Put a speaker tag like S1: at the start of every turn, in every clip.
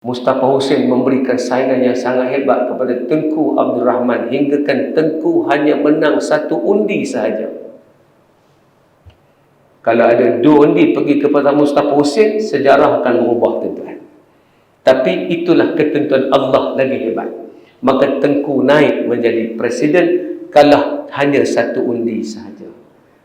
S1: Mustafa Hussein memberikan saingan yang sangat hebat kepada Tengku Abdul Rahman hinggakan Tengku hanya menang satu undi sahaja. Kalau ada dua undi pergi kepada Mustafa Hussein, sejarah akan berubah, tuan-tuan. Tapi itulah ketentuan Allah lagi hebat. Maka Tengku naik menjadi presiden, kalah hanya satu undi sahaja.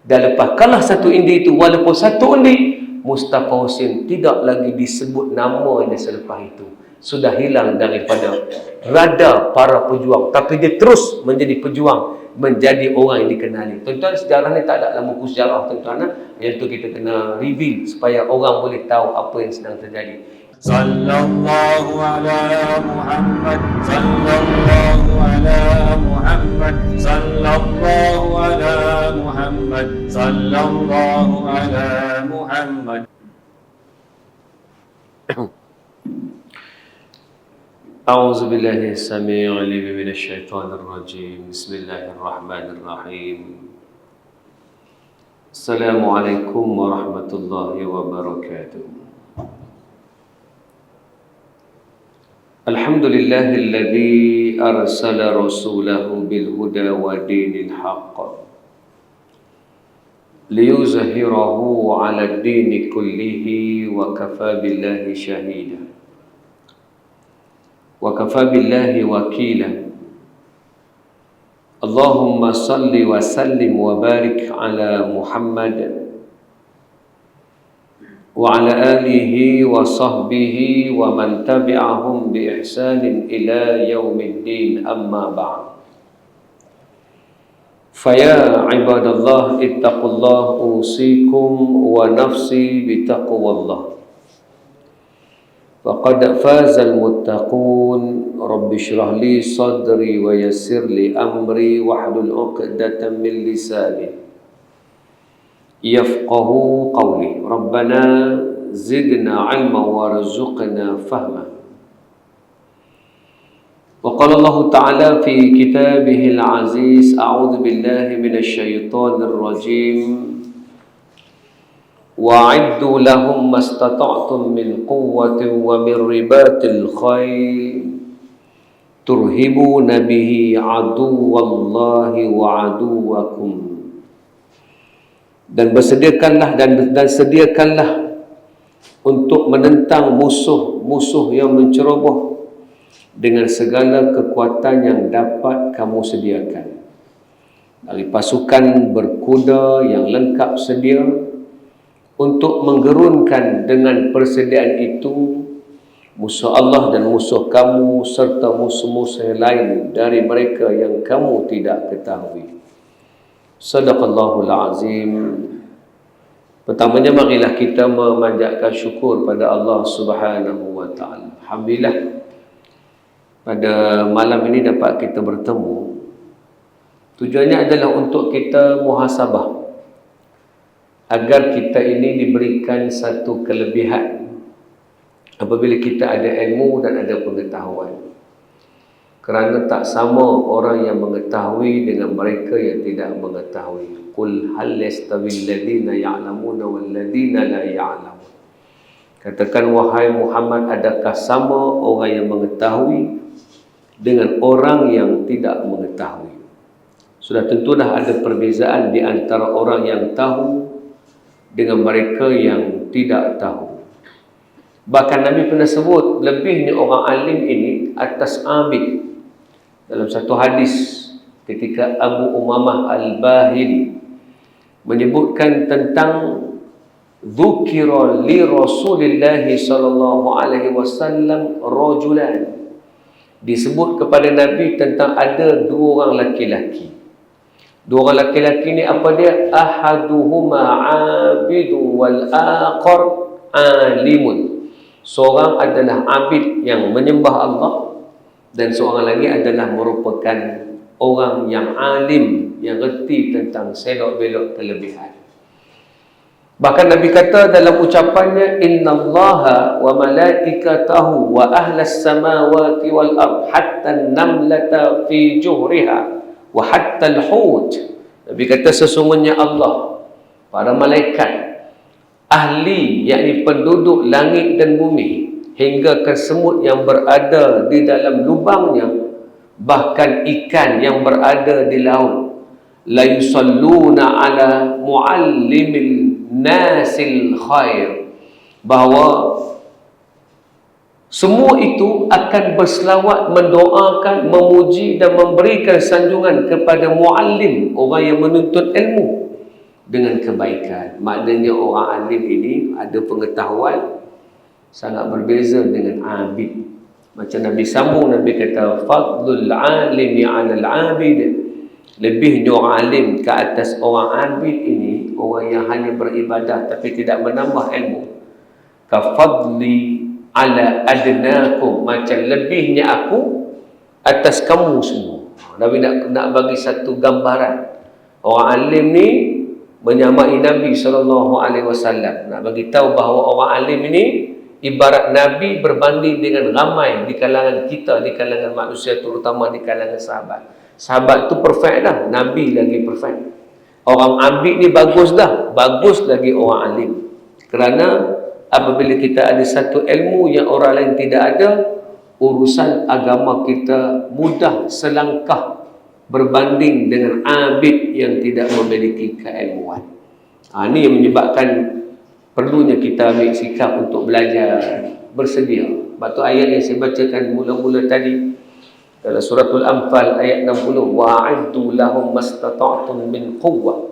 S1: Dan lepas kalah satu undi itu, walaupun satu undi, Mustafa Hussein tidak lagi disebut namanya selepas itu. Sudah hilang daripada radar para pejuang. Tapi dia terus menjadi pejuang, menjadi orang yang dikenali. Tuan-tuan, sejarah ni tak ada dalam buku sejarah, tuan-tuan. Yang tu kita kena reveal supaya orang boleh tahu apa yang sedang terjadi.
S2: Sallallahu ala Muhammad, sallallahu ala Muhammad, sallallahu ala Muhammad, sallallahu ala Muhammad.
S1: A'udzu billahi as-sami'il 'alim minasy syaithanir rajim. Bismillahirrahmanirrahim. Assalamualaikum warahmatullahi wabarakatuh. Alhamdulillahilladzi arsala rasulahu bil huda wa dinil haqq liyuzhirahu 'ala ad-dini kullihi wa kafa billahi shahida wa kafa billahi wakila. Allahumma salli wa sallim wa barik ala Muhammad wa ala alihi wa sahbihi wa man tabi'ahum bi ihsanin ila yaumiddin, amma ba'd. Faya ibadallah ittaqullah, usikum wa nafsi bitaqwallah. Faqad fazal muttaqun. Rabbi shrah li sadri wa yassir li amri wahlul 'uqdatam min lisani yafqahu qawli. Rabbana zidna ilma warzuqna fahma. Wa qala Allah Ta'ala fi kitabihil aziz, a'udzu billahi minasy syaithanir rajim. Wa'iddu lahum mastata'tum min quwwatin wa min ribatil khayl turhibuna bihi aduwallahi wa aduwakum. Dan bersediakanlah dan sediakanlah untuk menentang musuh-musuh yang menceroboh dengan segala kekuatan yang dapat kamu sediakan. Dari pasukan berkuda yang lengkap sedia untuk menggerunkan dengan persediaan itu musuh Allah dan musuh kamu serta musuh-musuh lain dari mereka yang kamu tidak ketahui. Sadaqallahul azim. Pertamanya marilah kita memanjatkan syukur pada Allah Subhanahu wa taala. Alhamdulillah pada malam ini dapat kita bertemu. Tujuannya adalah untuk kita muhasabah agar kita ini diberikan satu kelebihan apabila kita ada ilmu dan ada pengetahuan. Kerana tak sama orang yang mengetahui dengan mereka yang tidak mengetahui. Qul hal yastawil ladina ya'lamuna wal ladina la ya'lamun. Katakan wahai Muhammad, adakah sama orang yang mengetahui dengan orang yang tidak mengetahui? Sudah tentulah ada perbezaan di antara orang yang tahu dengan mereka yang tidak tahu. Bahkan Nabi pernah sebut lebihnya orang alim ini atas abid. Dalam satu hadis ketika Abu Umamah Al-Bahili menyebutkan tentang dzukira li Rasulillah sallallahu alaihi wasallam rajulan, disebut kepada Nabi tentang ada dua orang laki-laki. Dua orang laki-laki ni apa dia? Ahaduhuma abidu wal akhar alimun. Seorang adalah abid yang menyembah Allah dan seorang lagi adalah merupakan orang yang alim, yang reti tentang selok belok kelebihan. Bahkan Nabi kata dalam ucapannya, innallaha wa malaikatahu wa ahlas samawati wal ard hatta namlata fi juhriha wa hatta al-hut. Nabi kata sesungguhnya Allah, para malaikat, ahli yakni penduduk langit dan bumi, hingga ke semut yang berada di dalam lubangnya, bahkan ikan yang berada di laut. La yusalluna ala muallimil nasil khair, bahawa semua itu akan berselawat, mendoakan, memuji dan memberikan sanjungan kepada muallim, orang yang menuntut ilmu dengan kebaikan. Maknanya orang alim ini ada pengetahuan sangat berbeza dengan abid. Macam Nabi sambung, Nabi kata fadlul alimi 'alal 'abid, lebihnya orang alim ke atas orang abid ini, orang yang hanya beribadah tapi tidak menambah ilmu. Kafadli ala adnakum, macam lebihnya aku atas kamu semua. Nabi nak bagi satu gambaran. Orang alim ni menyamai Nabi SAW. Nak bagi tahu bahawa orang alim ini ibarat Nabi berbanding dengan ramai di kalangan kita, di kalangan manusia, terutama di kalangan sahabat. Sahabat tu perfect dah, Nabi lagi perfect. Orang abid ni bagus dah, bagus lagi orang alim. Kerana apabila kita ada satu ilmu yang orang lain tidak ada, urusan agama kita mudah selangkah berbanding dengan abid yang tidak memiliki keilmuan. Ini yang menyebabkan perlunya kita ambil sikap untuk belajar, bersedia. Sebab tu ayat yang saya bacakan mula-mula tadi dalam suratul Anfal ayat 60, wa'iddu lahum mastata'tum min quwwah.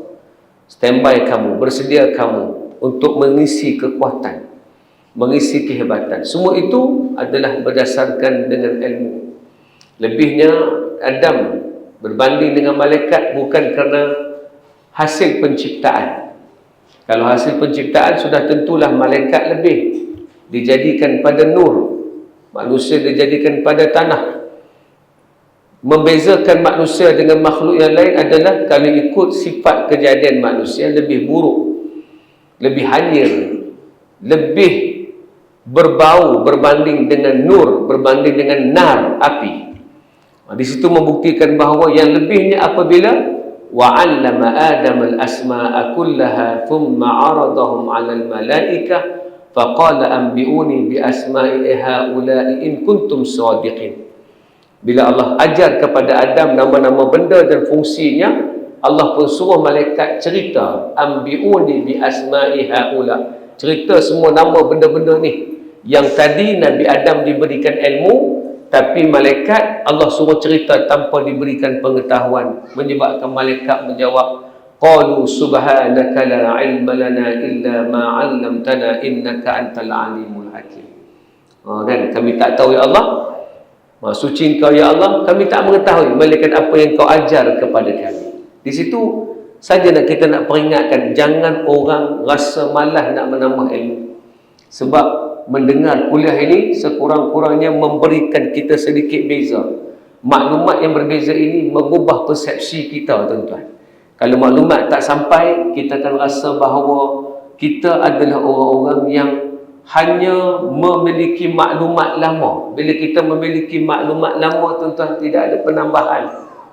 S1: Standby kamu, bersedia kamu untuk mengisi kekuatan, mengisi kehebatan. Semua itu adalah berdasarkan dengan ilmu. Lebihnya Adam berbanding dengan malaikat bukan kerana hasil penciptaan. Kalau hasil penciptaan sudah tentulah malaikat lebih dijadikan pada nur, manusia dijadikan pada tanah. Membezakan manusia dengan makhluk yang lain adalah kalau ikut sifat kejadian manusia lebih buruk, lebih hanyir, lebih berbau berbanding dengan nur, berbanding dengan nar, api. Di situ membuktikan bahawa yang lebihnya apabila wa'allama Adam al-asma'a kullaha thumma 'aradahum 'alal malaikah faqala anbi'uni bi asma'i haula'i in kuntum shadiqin. Bila Allah ajar kepada Adam nama-nama benda dan fungsinya, Allah pun suruh malaikat cerita anbi'uni bi asma'i haula, cerita semua nama benda-benda ni. Yang tadi Nabi Adam diberikan ilmu, tapi malaikat Allah suruh cerita tanpa diberikan pengetahuan, menyebabkan malaikat menjawab qalu subhanaka la ilma lana illa ma 'allamtana innaka antal alimul hakim. Kan kami tak tahu ya Allah, suci Engkau ya Allah, kami tak mengetahui melainkan apa yang Kau ajar kepada kami. Di situ saja kita nak peringatkan, jangan orang rasa malas nak menambah ilmu. Sebab mendengar kuliah ini sekurang-kurangnya memberikan kita sedikit beza. Maklumat yang berbeza ini mengubah persepsi kita, tuan-tuan. Kalau maklumat tak sampai, kita akan rasa bahawa kita adalah orang-orang yang hanya memiliki maklumat lama. Bila kita memiliki maklumat lama, tuan-tuan, tidak ada penambahan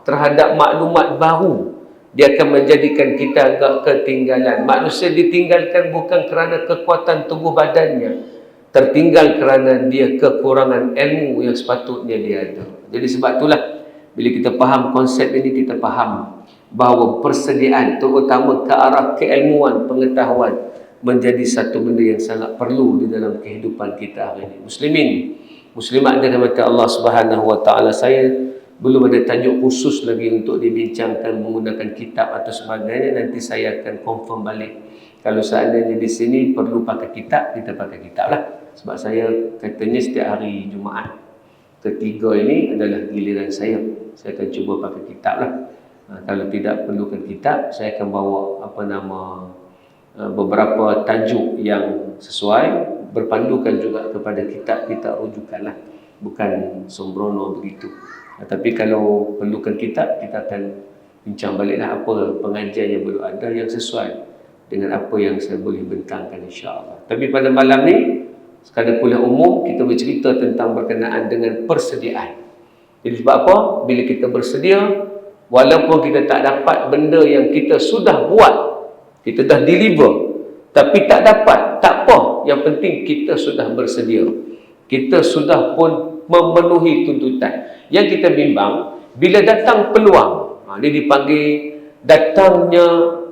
S1: terhadap maklumat baru, dia akan menjadikan kita agak ketinggalan. Manusia ditinggalkan bukan kerana kekuatan tubuh badannya, tertinggal kerana dia kekurangan ilmu yang sepatutnya dia ada. Jadi sebab itulah bila kita faham konsep ini, kita faham bahawa persediaan terutama ke arah keilmuan, pengetahuan menjadi satu benda yang sangat perlu di dalam kehidupan kita hari ini. Muslimin, muslimat dirahmati Allah Subhanahu wa taala, saya belum ada tajuk khusus lagi untuk dibincangkan menggunakan kitab atau sebagainya. Nanti saya akan confirm balik. Kalau seandainya di sini perlu pakai kitab, kita pakai kitab lah. Sebab saya katanya setiap hari Jumaat ketiga ini adalah giliran saya. Saya akan cuba pakai kitab lah. Kalau tidak perlukan kitab, saya akan bawa beberapa tajuk yang sesuai, berpandukan juga kepada kitab-kitab rujukan lah. Bukan sembrono begitu. Tapi kalau perlukan kitab, kita akan bincang baliklah apa pengajian yang perlu ada yang sesuai dengan apa yang saya boleh bentangkan, insya-Allah. Tapi pada malam ni, sekadar kuliah umum, kita bercerita tentang berkenaan dengan persediaan. Jadi sebab apa? Bila kita bersedia, walaupun kita tak dapat benda yang kita sudah buat, kita dah deliver, tapi tak dapat, tak apa. Yang penting kita sudah bersedia. Kita sudah pun memenuhi tuntutan. Yang kita bimbang, bila datang peluang, dia dipanggil datangnya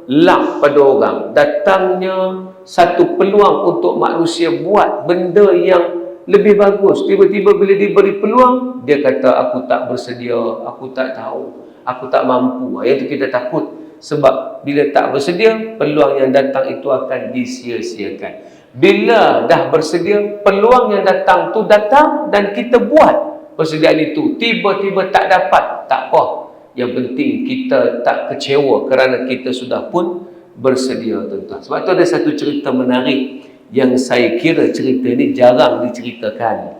S1: luck pada orang, datangnya satu peluang untuk manusia buat benda yang lebih bagus. Tiba-tiba bila diberi peluang, dia kata aku tak bersedia, aku tak tahu, aku tak mampu. Yang itu kita takut. Sebab bila tak bersedia, peluang yang datang itu akan disia-siakan. Bila dah bersedia, peluang yang datang tu datang dan kita buat persediaan itu. Tiba-tiba tak dapat, tak apa. Yang penting kita tak kecewa kerana kita sudah pun bersedia, tuan-tuan. Sebab tu ada satu cerita menarik yang saya kira cerita ni jarang diceritakan.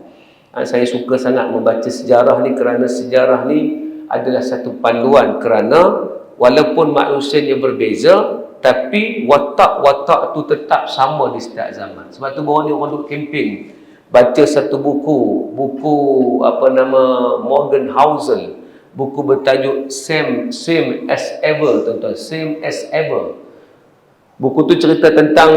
S1: Saya suka sangat membaca sejarah ni kerana sejarah ni adalah satu panduan, kerana walaupun manusianya berbeza, tapi watak-watak tu tetap sama di setiap zaman. Sebab tu baru ni orang duk kempen baca satu buku Morgan Housel, buku bertajuk Same as Ever, tuan-tuan. Same as Ever. Buku tu cerita tentang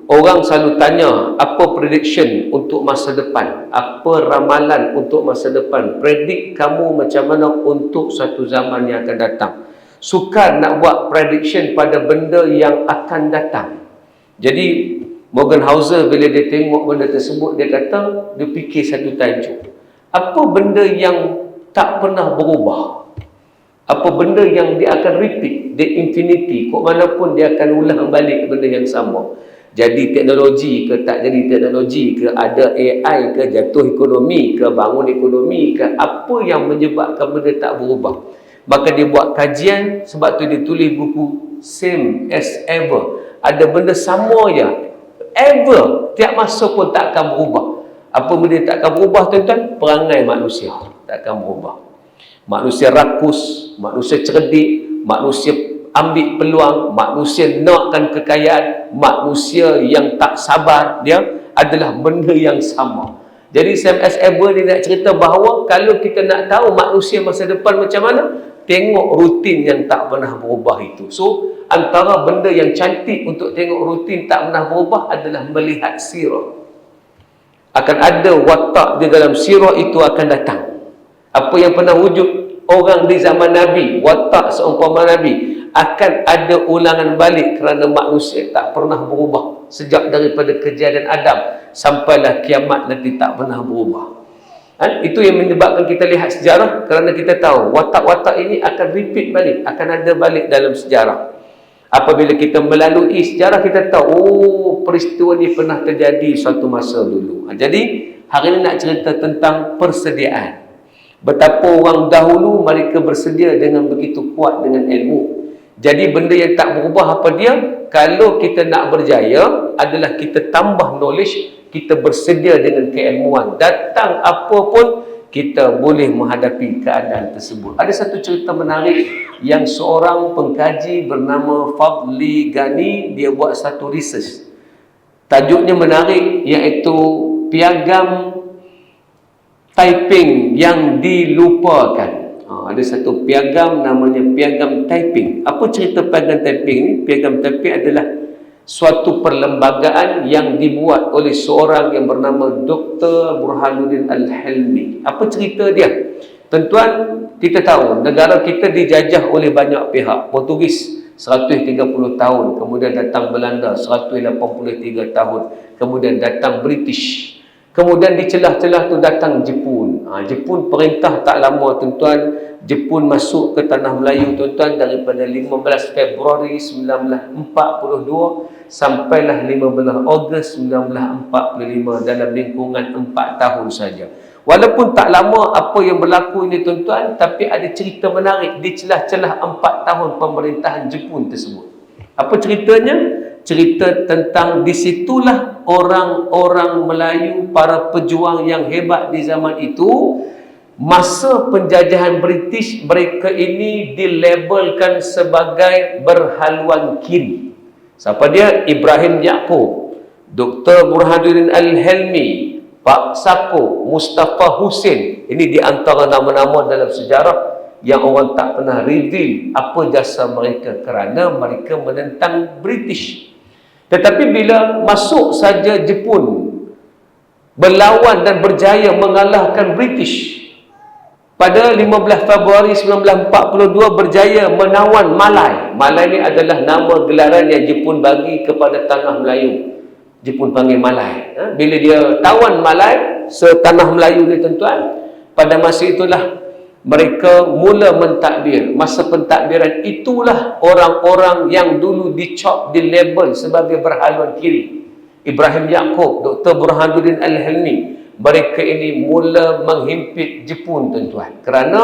S1: orang selalu tanya apa prediction untuk masa depan, apa ramalan untuk masa depan, predik kamu macam mana untuk satu zaman yang akan datang. Sukar nak buat prediction pada benda yang akan datang. Jadi Morgan Housel bila dia tengok benda tersebut, dia kata, dia fikir satu tajuk. Apa benda yang tak pernah berubah? Apa benda yang dia akan repeat, dia infinity, kok mana pun dia akan ulang balik benda yang sama. Jadi teknologi ke tak jadi teknologi ke, ada AI ke, jatuh ekonomi ke, bangun ekonomi ke, apa yang menyebabkan benda tak berubah? Maka dia buat kajian, sebab tu dia tulis buku Same as Ever. Ada benda sama je, ever, tiap masa pun tak akan berubah. Apa benda tak akan berubah, tuan-tuan? Perangai manusia tak akan berubah. Manusia rakus, manusia cerdik, manusia ambil peluang, manusia nakkan kekayaan, manusia yang tak sabar, dia adalah benda yang sama. Jadi Same as Ever ni nak cerita bahawa kalau kita nak tahu manusia masa depan macam mana, tengok rutin yang tak pernah berubah itu. So, antara benda yang cantik untuk tengok rutin tak pernah berubah adalah melihat sirah. Akan ada watak di dalam sirah itu akan datang. Apa yang pernah wujud orang di zaman Nabi, watak seumpama Nabi, akan ada ulangan balik kerana manusia tak pernah berubah. Sejak daripada kejadian Adam sampailah kiamat nanti tak pernah berubah. Itu yang menyebabkan kita lihat sejarah, kerana kita tahu watak-watak ini akan repeat balik, akan ada balik dalam sejarah. Apabila kita melalui sejarah, kita tahu peristiwa ini pernah terjadi suatu masa dulu. Jadi hari ini nak cerita tentang persediaan. Betapa orang dahulu mereka bersedia dengan begitu kuat dengan ilmu. Jadi benda yang tak berubah apa dia? Kalau kita nak berjaya adalah kita tambah knowledge, kita bersedia dengan keilmuan. Datang apa pun, kita boleh menghadapi keadaan tersebut. Ada satu cerita menarik yang seorang pengkaji bernama Fadli Ghani, dia buat satu research. Tajuknya menarik, iaitu piagam typing yang dilupakan. Ada satu piagam namanya piagam typing. Apa cerita piagam typing ni? Piagam typing adalah suatu perlembagaan yang dibuat oleh seorang yang bernama Dr. Burhanuddin Al-Helmi. Apa cerita dia? Tuan-tuan, kita tahu negara kita dijajah oleh banyak pihak. Portugis 130 tahun, kemudian datang Belanda 183 tahun, kemudian datang British. Kemudian di celah-celah tu datang Jepun. Jepun perintah tak lama, tuan-tuan. Jepun masuk ke tanah Melayu, tuan-tuan, daripada 15 Februari 1942 sampailah 15 Ogos 1945, dalam lingkungan 4 tahun saja. Walaupun tak lama apa yang berlaku ini, tuan-tuan, tapi ada cerita menarik di celah-celah 4 tahun pemerintahan Jepun tersebut. Apa ceritanya? Cerita tentang disitulah orang-orang Melayu, para pejuang yang hebat di zaman itu, masa penjajahan British, mereka ini dilabelkan sebagai berhaluan kiri. Siapa dia? Ibrahim Yaakob, Dr. Burhanuddin Al-Helmi, Pak Sako, Mustafa Hussein. Ini di antara nama-nama dalam sejarah yang orang tak pernah reveal apa jasa mereka, kerana mereka menentang British. Tetapi bila masuk saja Jepun berlawan dan berjaya mengalahkan British. Pada 15 Februari 1942 berjaya menawan Malay. Malay ni adalah nama gelaran yang Jepun bagi kepada tanah Melayu. Jepun panggil Malay. Bila dia tawan Malay, setanah Melayu ni tuan-tuan, pada masa itulah mereka mula mentadbir. Masa pentadbiran itulah orang-orang yang dulu dicop, dilabel sebagai berhaluan kiri. Ibrahim Yaakob, Dr. Burhanuddin Al-Hilmi, mereka ini mula menghimpit Jepun tuan-tuan. Kerana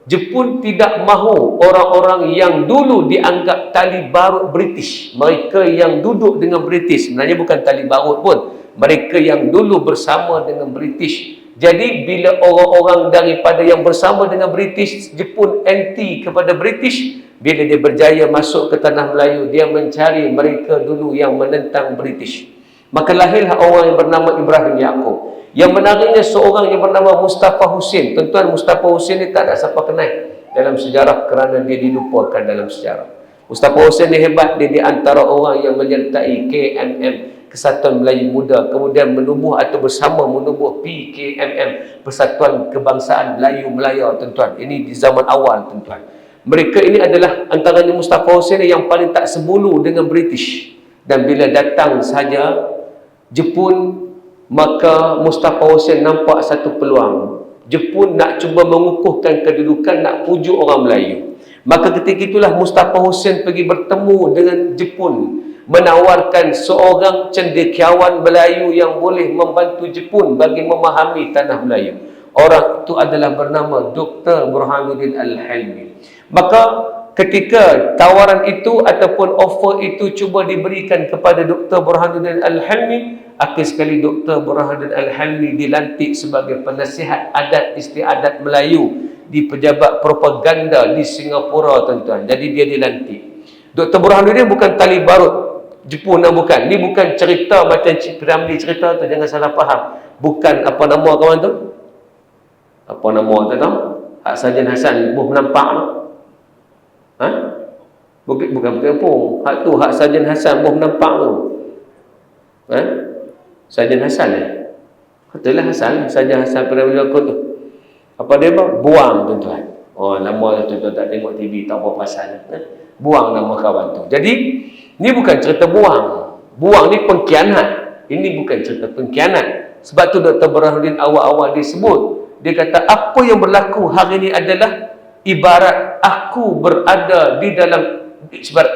S1: Jepun tidak mahu orang-orang yang dulu dianggap tali barut British. Mereka yang duduk dengan British. Sebenarnya bukan tali barut pun. Mereka yang dulu bersama dengan British. Jadi bila orang-orang daripada yang bersama dengan British, Jepun anti kepada British, bila dia berjaya masuk ke tanah Melayu, dia mencari mereka dulu yang menentang British. Maka lahirlah orang yang bernama Ibrahim Yaakob. Yang menariknya seorang yang bernama Mustafa Husin. Tuan-tuan, Mustafa Husin ni tak ada siapa kenal dalam sejarah kerana dia dilupakan dalam sejarah. Mustafa Husin ni hebat. Dia di antara orang yang menyertai KMM, Kesatuan Melayu Muda, kemudian menubuh atau bersama menubuh PKMM, Persatuan Kebangsaan Melayu Melaya, tuan-tuan. Ini di zaman awal, tuan-tuan. Mereka ini adalah antaranya Mustafa Husin yang paling tak sebulu dengan British. Dan bila datang saja Jepun, maka Mustafa Husin nampak satu peluang. Jepun nak cuba mengukuhkan kedudukan, nak pujuk orang Melayu. Maka ketika itulah Mustafa Husin pergi bertemu dengan Jepun, menawarkan seorang cendekiawan Melayu yang boleh membantu Jepun bagi memahami tanah Melayu. Orang itu adalah bernama Dr. Burhanuddin Al-Hilmi. Maka ketika tawaran itu ataupun offer itu cuba diberikan kepada Dr. Burhanuddin Al-Hilmi, akhir sekali Dr. Burhanuddin Al-Hilmi dilantik sebagai penasihat adat istiadat Melayu di pejabat propaganda di Singapura, tuan-tuan. Jadi dia dilantik. Dr. Burhanuddin bukan tali barut Jepun, bukan. Ni bukan cerita macam Cik Piramli cerita tu, jangan salah faham. Bukan apa nama kawan tu? Apa nama tu tahu? Hak Sarjan Hasan buh menampak tu. Bukan Pung. Hak tu hak Sarjan Hasan buh menampak tu. Sarjan Hasan Itulah Hasan, Sarjan Hasan Piramli Lakon tu. Apa dia buang, tuan-tuan. Oh, lama tuan-tuan tak tengok TV, tak apa pasal. Buang nama kawan tu. Jadi ni bukan cerita buang. Buang ni pengkhianat. Ini bukan cerita pengkhianat. Sebab tu Dr. Burhanuddin awal-awal dia sebut. Dia kata apa yang berlaku hari ini adalah ibarat aku berada di dalam,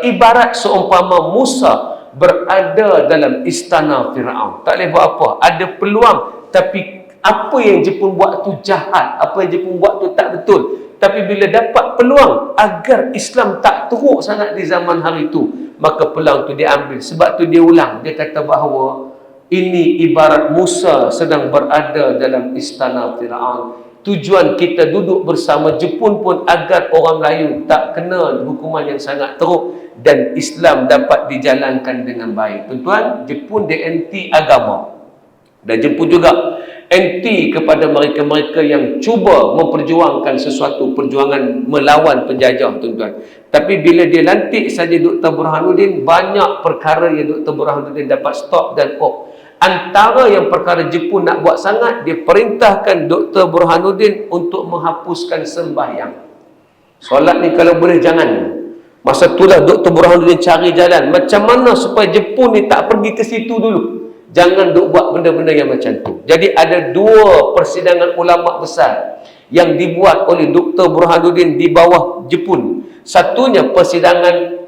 S1: ibarat seumpama Musa berada dalam istana Firaun. Tak boleh buat apa. Ada peluang. Tapi apa yang Jepun buat tu jahat. Apa yang Jepun buat tu tak betul. Tapi bila dapat peluang agar Islam tak teruk sangat di zaman hari itu, maka peluang tu dia ambil. Sebab tu dia ulang. Dia kata bahawa ini ibarat Musa sedang berada dalam istana Firaun. Tujuan kita duduk bersama Jepun pun agar orang Melayu tak kena hukuman yang sangat teruk dan Islam dapat dijalankan dengan baik. Tuan-tuan, Jepun dia anti agama. Dan Jepun juga anti kepada mereka-mereka yang cuba memperjuangkan sesuatu perjuangan melawan penjajah, tuan-tuan. Tapi bila dia lantik saja Dr. Burhanuddin, banyak perkara yang Dr. Burhanuddin dapat stop dan off. Antara yang perkara Jepun nak buat sangat, dia perintahkan Dr. Burhanuddin untuk menghapuskan sembahyang. Solat ni kalau boleh jangan. Masa itulah Dr. Burhanuddin cari jalan macam mana supaya Jepun ni tak pergi ke situ dulu. Jangan duk buat benda-benda yang macam tu. Jadi ada dua persidangan ulama besar yang dibuat oleh Dr. Burhanuddin di bawah Jepun. Satunya persidangan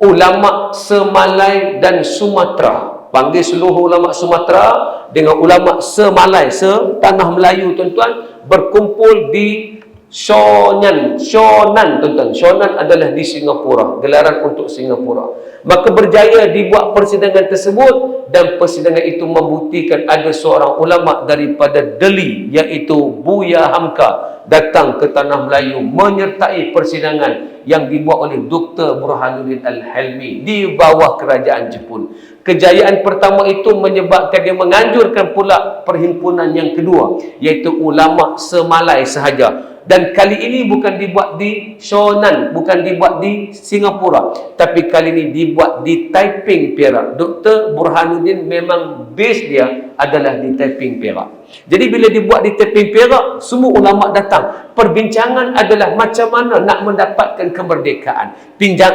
S1: ulama Semalai dan Sumatera. Panggil seluruh ulama Sumatera dengan ulama Semalai, setanah Melayu, tuan-tuan, berkumpul di Shonan, tuan-tuan. Shonan adalah di Singapura, gelaran untuk Singapura. Maka berjaya dibuat persidangan tersebut dan persidangan itu membuktikan ada seorang ulama daripada Delhi, iaitu Buya Hamka, datang ke tanah Melayu menyertai persidangan yang dibuat oleh Dr. Burhanuddin Al-Hilmi di bawah kerajaan Jepun. Kejayaan pertama itu menyebabkan dia menganjurkan pula perhimpunan yang kedua, iaitu ulama Semalai sahaja. Dan kali ini bukan dibuat di Shonan, bukan dibuat di Singapura, tapi kali ini dibuat di Taiping, Perak. Dr. Burhanuddin memang base dia adalah di Taiping, Perak. Jadi bila dibuat di Taiping, Perak, semua ulama datang. Perbincangan adalah macam mana nak mendapatkan kemerdekaan.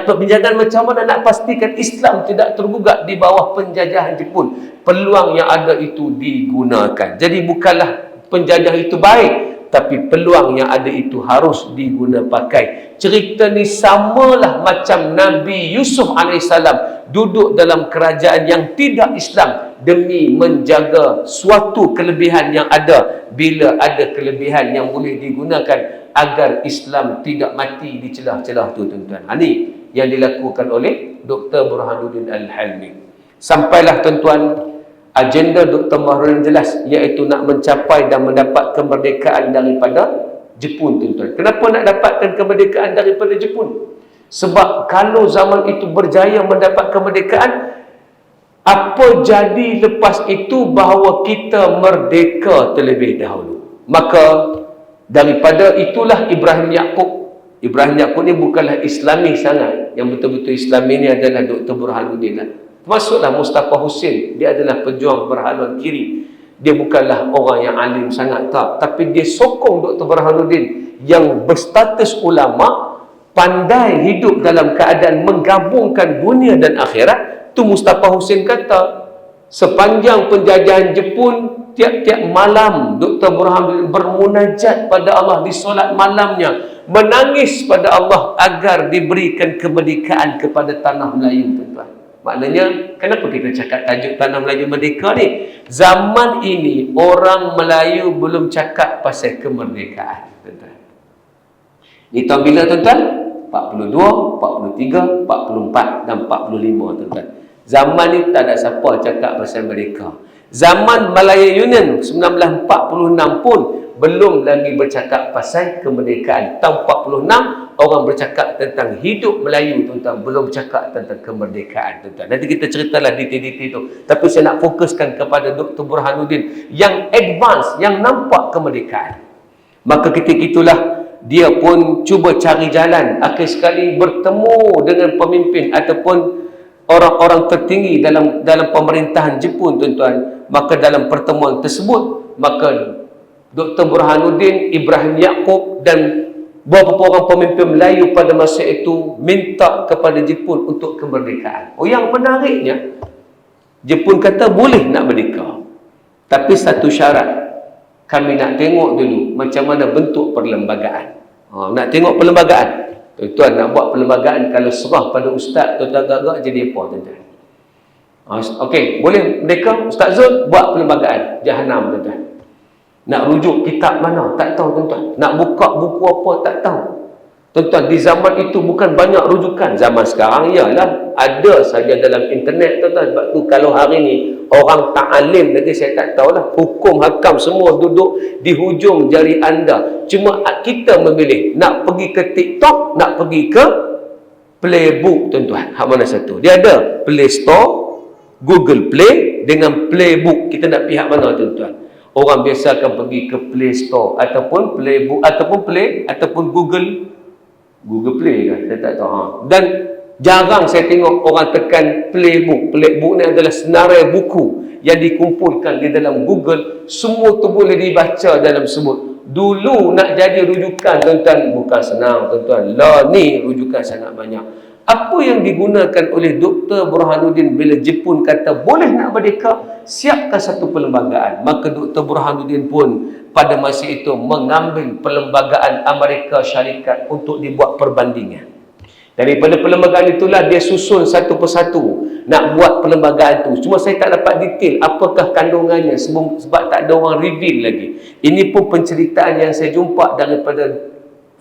S1: Perbincangan macam mana nak pastikan Islam tidak tergugat di bawah penjajahan Jepun. Peluang yang ada itu digunakan. Jadi bukanlah penjajah itu baik, tapi peluang yang ada itu harus diguna pakai. Cerita ni samalah macam Nabi Yusuf AS duduk dalam kerajaan yang tidak Islam demi menjaga suatu kelebihan yang ada. Bila ada kelebihan yang boleh digunakan agar Islam tidak mati di celah-celah tu, tuan-tuan. Ini yang dilakukan oleh Dr. Burhanuddin Al-Hilmi. Sampailah, tuan-tuan, agenda Dr. Burhanuddin jelas, iaitu nak mencapai dan mendapat kemerdekaan daripada Jepun, tuan-tuan. Kenapa nak dapatkan kemerdekaan daripada Jepun? Sebab kalau zaman itu berjaya mendapat kemerdekaan, apa jadi lepas itu bahawa kita merdeka terlebih dahulu. Maka daripada itulah Ibrahim Yaakob. Ibrahim Yaakob ni bukanlah Islami sangat. Yang betul-betul Islami ni adalah Dr. Burhanuddin lah. Termasuklah Mustafa Hussein, dia adalah pejuang berhaluan kiri. Dia bukanlah orang yang alim sangat, tak. Tapi dia sokong Dr. Burhanuddin yang berstatus ulama, pandai hidup dalam keadaan menggabungkan dunia dan akhirat. Tu Mustafa Hussein kata, sepanjang penjajahan Jepun, tiap-tiap malam Dr. Burhanuddin bermunajat pada Allah di solat malamnya, menangis pada Allah agar diberikan kemerdekaan kepada tanah Melayu, tuan-tuan. Maknanya, kenapa kita cakap tajuk Tanah Melayu Merdeka ni? Zaman ini, orang Melayu belum cakap pasal kemerdekaan, tuan-tuan. Ni tahun bila, tuan-tuan? 42, 43, 44 dan 45, tuan-tuan. Zaman ni tak ada siapa cakap pasal merdeka. Zaman Malaya Union 1946 pun belum lagi bercakap pasal kemerdekaan. Tahun 46 orang bercakap tentang hidup Melayu, tuan-tuan, belum bercakap tentang kemerdekaan, tuan-tuan. Nanti kita ceritalah detail-detail tu. Tapi saya nak fokuskan kepada Dr. Burhanuddin yang advance, yang nampak kemerdekaan. Maka ketika itulah dia pun cuba cari jalan, akhir sekali bertemu dengan pemimpin ataupun orang-orang tertinggi dalam pemerintahan Jepun, tuan-tuan. Maka dalam pertemuan tersebut, maka Dr. Burhanuddin, Ibrahim Yaakob dan beberapa orang pemimpin Melayu pada masa itu minta kepada Jepun untuk kemerdekaan. Oh, yang menariknya, Jepun kata boleh nak merdeka, tapi satu syarat, kami nak tengok dulu macam mana bentuk perlembagaan. Nak tengok perlembagaan. Tuan-tuan, nak buat perlembagaan, kalau serah pada ustaz, tuan-tuan agak-agak jadi apa, tuan-tuan? Okey, boleh merdeka, Ustaz Zul buat perlembagaan Jahanam, tuan-tuan. Nak rujuk kitab mana? Tak tahu, tuan-tuan. Nak buka buku apa? Tak tahu. Tuan-tuan, di zaman itu bukan banyak rujukan. Zaman sekarang, ialah ada saja dalam internet, tuan-tuan. Sebab tu kalau hari ni orang tak alim lagi, saya tak tahulah. Hukum hakam semua duduk di hujung jari anda. Cuma kita memilih nak pergi ke TikTok, nak pergi ke Playbook, tuan-tuan. Hak mana satu? Dia ada Play Store, Google Play dengan Playbook. Kita nak pihak mana, tuan-tuan? Orang biasa akan pergi ke Play Store ataupun Playbook ataupun Google Play kan? Saya tak tahu. Dan jarang saya tengok orang tekan Playbook. Playbook ni adalah senarai buku yang dikumpulkan di dalam Google. Semua tu boleh dibaca dalam semut. Dulu nak jadi rujukan, tuan-tuan, bukan senang, tuan-tuan. Lah ni rujukan sangat banyak. Apa yang digunakan oleh Dr. Burhanuddin bila Jepun kata boleh nak merdeka, siapkan satu perlembagaan. Maka Dr. Burhanuddin pun pada masa itu mengambil perlembagaan Amerika Syarikat untuk dibuat perbandingan. Daripada perlembagaan itulah dia susun satu persatu nak buat perlembagaan tu. Cuma saya tak dapat detail apakah kandungannya sebab tak ada orang reveal lagi. Ini pun penceritaan yang saya jumpa daripada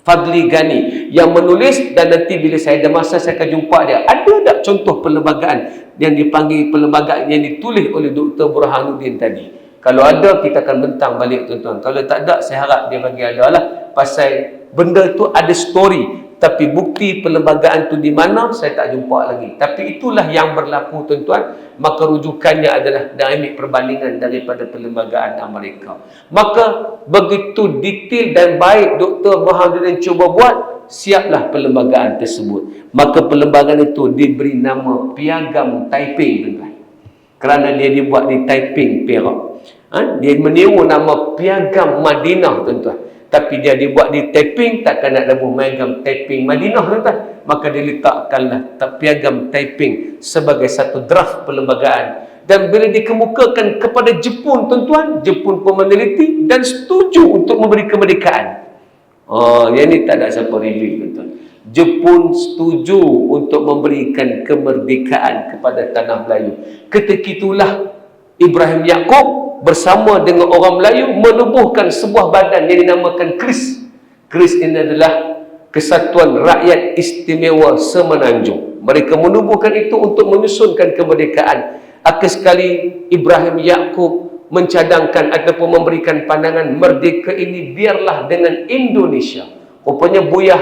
S1: Fadli Ghani yang menulis, dan nanti bila saya ada masa saya akan jumpa dia. Ada tak contoh perlembagaan yang dipanggil perlembagaan yang ditulis oleh Dr. Burhanuddin tadi? Kalau ada, kita akan bentang balik, tuan-tuan. Kalau tak ada, saya harap dia bagi ada lah. Pasal benda tu ada story. Tapi bukti perlembagaan tu di mana, saya tak jumpa lagi. Tapi itulah yang berlaku, tuan-tuan. Maka rujukannya adalah ambil perbandingan daripada perlembagaan Amerika. Maka begitu detail dan baik Dr. Burhanuddin cuba buat, siaplah perlembagaan tersebut. Maka perlembagaan itu diberi nama Piagam Taiping, tuan-tuan. Kerana dia dibuat di Taiping, Perak. Dia meniru nama Piagam Madinah, tuan-tuan. Tapi dia dibuat di Taiping, takkan nak lebuh Piagam Taiping Madinah, tuan-tuan. Maka dia letakkanlah Piagam Taiping sebagai satu draft perlembagaan. Dan bila dikemukakan kepada Jepun, tuan-tuan, Jepun pun meneliti dan setuju untuk memberi kemerdekaan. Yang ni tak ada siapa review, tuan-tuan. Jepun setuju untuk memberikan kemerdekaan kepada tanah Melayu. Ketika itulah Ibrahim Yaakob bersama dengan orang Melayu menubuhkan sebuah badan yang dinamakan KRIS. KRIS ini adalah Kesatuan Rakyat Istimewa Semenanjung. Mereka menubuhkan itu untuk menyusunkan kemerdekaan. Akhir sekali Ibrahim Yaakob mencadangkan ataupun memberikan pandangan merdeka ini biarlah dengan Indonesia. Rupanya Buya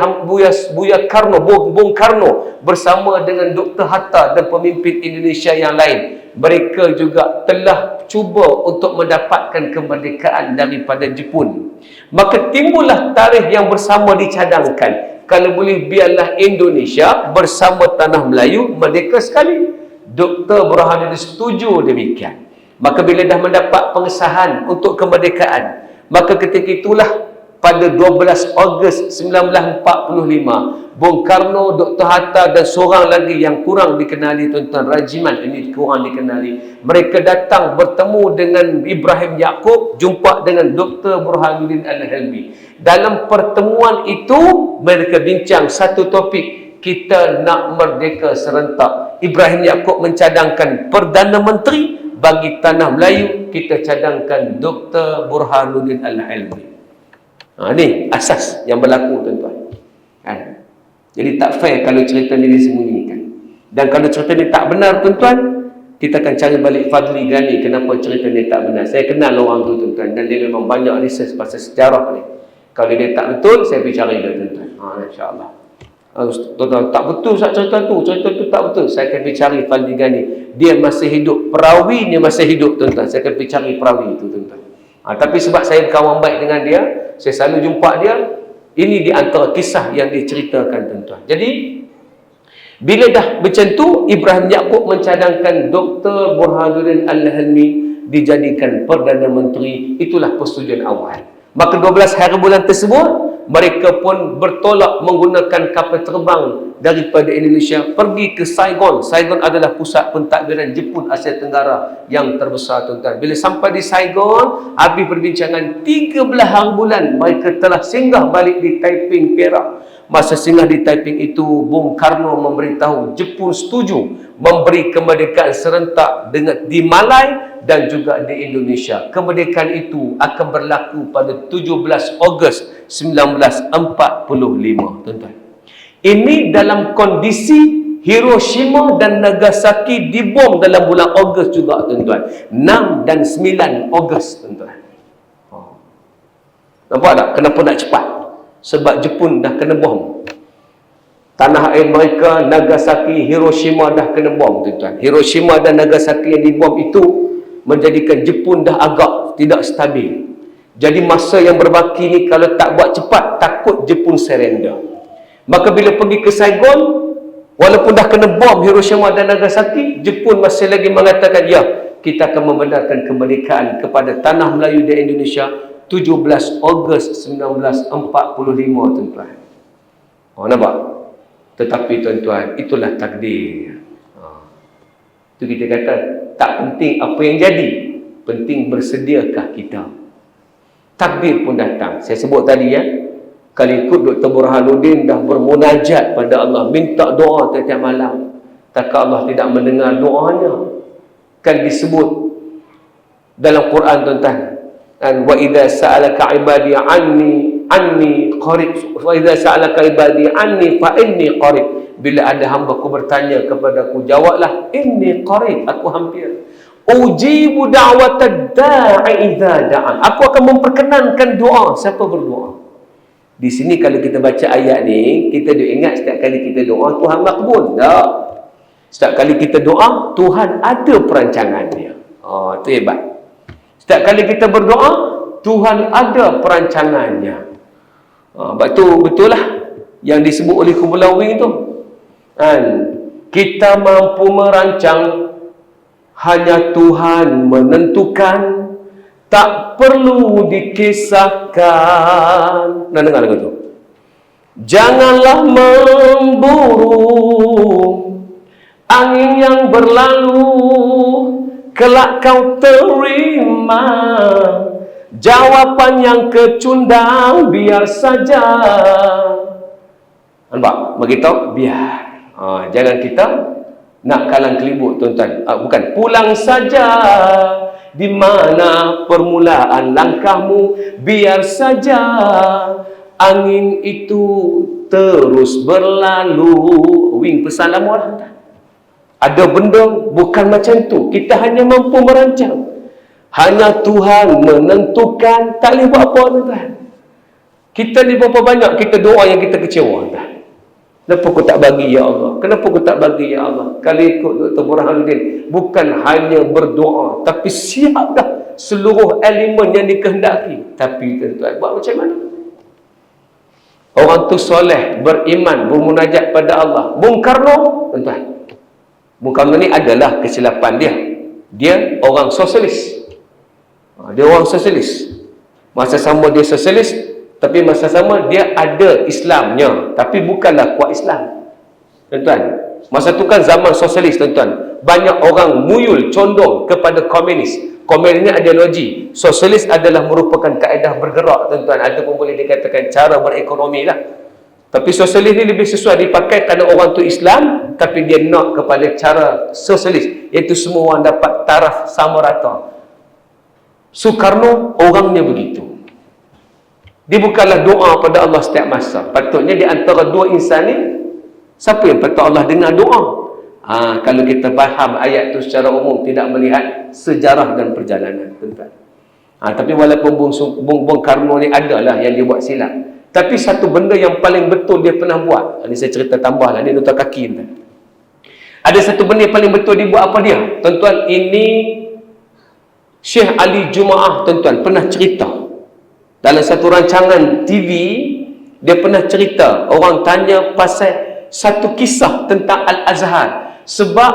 S1: Karno, Bung Karno bersama dengan Dr. Hatta dan pemimpin Indonesia yang lain, mereka juga telah cuba untuk mendapatkan kemerdekaan daripada Jepun. Maka timbullah tarikh yang bersama dicadangkan. Kalau boleh biarlah Indonesia bersama tanah Melayu merdeka sekali. Dr. Burhanuddin setuju demikian. Maka bila dah mendapat pengesahan untuk kemerdekaan, maka ketika itulah pada 12 Ogos 1945, Bung Karno, Dr. Hatta dan seorang lagi yang kurang dikenali, tuan-tuan, Rajiman ini kurang dikenali, mereka datang bertemu dengan Ibrahim Yaakob, jumpa dengan Dr. Burhanuddin Al-Helmi. Dalam pertemuan itu mereka bincang satu topik, kita nak merdeka serentak. Ibrahim Yaakob mencadangkan Perdana Menteri, bagi tanah Melayu kita cadangkan Dr. Burhanuddin Al-Helmi. Ni asas yang berlaku, tuan-tuan. Jadi tak fair kalau cerita ni disembunyikan. Dan kalau cerita ni tak benar, tuan-tuan, kita akan cari balik Fadli Ghani kenapa cerita ni tak benar. Saya kenal orang tu, tuan-tuan, dan dia memang banyak research pasal sejarah ni. Kalau dia tak betul, saya pergi cari dia, tuan-tuan. InsyaAllah. Tuan-tuan, tak betul cerita tu tak betul, saya akan pergi cari Fadli Ghani. Dia masih hidup, perawinya masih hidup, tuan-tuan. Saya akan pergi cari perawi itu, tuan-tuan. Tapi sebab saya berkawan baik dengan dia, saya selalu jumpa dia. Ini di antara kisah yang diceritakan, tuan-tuan. Jadi bila dah macam tu, Ibrahim Yaakob mencadangkan Dr. Burhanuddin Al-Helmi dijadikan Perdana Menteri. Itulah persetujuan awal. Maka 12 hari bulan tersebut, mereka pun bertolak menggunakan kapal terbang daripada Indonesia pergi ke Saigon. Saigon adalah pusat pentadbiran Jepun Asia Tenggara yang terbesar, tuan-tuan. Bila sampai di Saigon, habis perbincangan 13 hari bulan, mereka telah singgah balik di Taiping, Perak. Masa singgah di Taiping itu, Bung Karno memberitahu Jepun setuju memberi kemerdekaan serentak di Malai dan juga di Indonesia. Kemerdekaan itu akan berlaku pada 17 Ogos 1945, tuan-tuan. Ini dalam kondisi Hiroshima dan Nagasaki dibom dalam bulan Ogos juga, tuan-tuan. 6 dan 9 Ogos, tuan-tuan. Nampak tak kenapa nak cepat? Sebab Jepun dah kena bom. Tanah air mereka, Nagasaki, Hiroshima dah kena bom, tuan-tuan. Hiroshima dan Nagasaki yang dibom itu menjadikan Jepun dah agak tidak stabil. Jadi masa yang berbaki ni kalau tak buat cepat, takut Jepun surrender. Maka bila pergi ke Saigon, walaupun dah kena bom Hiroshima dan Nagasaki, Jepun masih lagi mengatakan, ya, kita akan membenarkan kemerdekaan kepada tanah Melayu dan Indonesia 17 Ogos 1945, tuan-tuan. Nampak? Tetapi, tuan-tuan, itulah takdir. Itu kita kata, tak penting apa yang jadi, penting bersediakah kita. Takdir pun datang. Saya sebut tadi, kalau ikut Dr. Burhanuddin dah bermunajat pada Allah, minta doa setiap malam, takkan Allah tidak mendengar doanya. Kan disebut dalam Quran, tuan-tuan, wa idza sa'alaka ibadi anni qarib, wa idza sa'alaka ibadi anni fa inni qarib. Bila ada hamba-Ku bertanya kepadaku, jawablah, inni qarib, aku hampir. Ujibu da'watad da'i idza da'an. Aku akan memperkenankan doa siapa berdoa. Di sini kalau kita baca ayat ni, kita duk ingat setiap kali kita doa Tuhan makbul. Tak. Setiap kali kita doa, Tuhan ada perancangannya. Itu hebat. Setiap kali kita berdoa, Tuhan ada perancangannya. Betul lah yang disebut oleh Kumulawi itu. Kita mampu merancang, hanya Tuhan menentukan, tak perlu dikisahkan. Nak dengar lagu tu? Janganlah memburu angin yang berlalu, kelak kau terima jawapan yang kecundang, biar saja. Nampak? Beritahu, biar. Jangan kita nak kalang kelibut, tuan-tuan. Bukan, pulang saja. Di mana permulaan langkahmu, biar saja angin itu terus berlalu. Wing pesan lama lah. Ada benda bukan macam tu. Kita hanya mampu merancang. Hanya Tuhan menentukan. Tak boleh buat apa, tuan-tuan. Kita ni berapa banyak kita doa yang kita kecewa, tuan. Kenapa kau tak bagi, ya Allah? Kenapa kau tak bagi, ya Allah? Kali ikut Dr. Burhanuddin, bukan hanya berdoa, tapi siap dah seluruh elemen yang dikehendaki. Tapi tuan-tuan, buat macam mana? Orang tu soleh, beriman, bermunajat pada Allah. Bung Karno, tuan-tuan, Bung Karno ni adalah kesilapan dia. Dia orang sosialis. Dia orang sosialis. Masa sama dia sosialis, tapi masa sama dia ada Islamnya, tapi bukanlah kuat Islam, tuan-tuan. Masa tu kan zaman sosialis, tuan-tuan. Banyak orang muyul, condong kepada komunis. Komunis ni ideologi. Sosialis adalah merupakan kaedah bergerak, tuan-tuan. Ada pun boleh dikatakan cara berekonomi lah. Tapi sosialis ni lebih sesuai dipakai kerana orang tu Islam, tapi dia nak kepada cara sosialis, iaitu semua orang dapat taraf sama rata. Soekarno orangnya begitu. Dia bukanlah doa pada Allah setiap masa. Patutnya di antara dua insan ni, siapa yang patut Allah dengar doa? Kalau kita faham ayat tu secara umum, tidak melihat sejarah dan perjalanan, tuan-tuan. Tapi walaupun Bung Karno ni adalah yang dia buat silap, tapi satu benda yang paling betul dia pernah buat. Ini saya cerita tambah lah, ni nota kaki, tuan. Ada satu benda yang paling betul dia buat, apa dia? Tuan-tuan, ini Syekh Ali Jumaah, tuan-tuan, pernah cerita. Dalam satu rancangan TV, dia pernah cerita, orang tanya pasal satu kisah tentang Al-Azhar. Sebab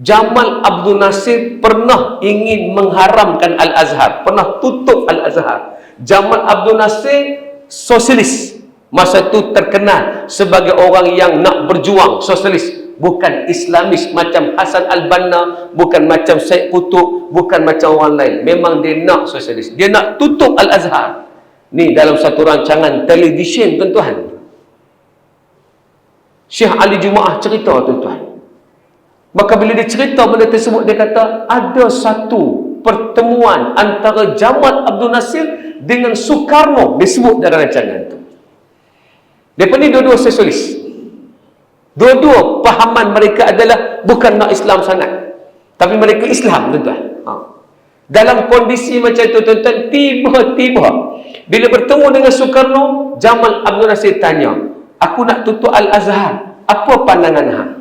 S1: Jamal Abdul Nasir pernah ingin mengharamkan Al-Azhar, pernah tutup Al-Azhar. Jamal Abdul Nasir sosialis. Masa tu terkenal sebagai orang yang nak berjuang sosialis. Bukan Islamis macam Hasan Al-Banna, bukan macam Syed Qutb, bukan macam orang lain. Memang dia nak sosialis. Dia nak tutup Al-Azhar. Ni dalam satu rancangan televisyen, tuan-tuan. Syekh Ali Jumaah cerita, tuan-tuan. Maka bila dia cerita benda tersebut, dia kata ada satu pertemuan antara Jamal Abdul Nasir dengan Soekarno, disebut dalam rancangan tu. Mereka ni dua-dua sosialis. Dua-dua pahaman mereka adalah bukan nak Islam sangat, tapi mereka Islam, tuan-tuan. Dalam kondisi macam itu, tuan-tuan, tiba-tiba bila bertemu dengan Soekarno, Jamal Abdul Nasir tanya, aku nak tutup Al-Azhar, apa pandangan hang?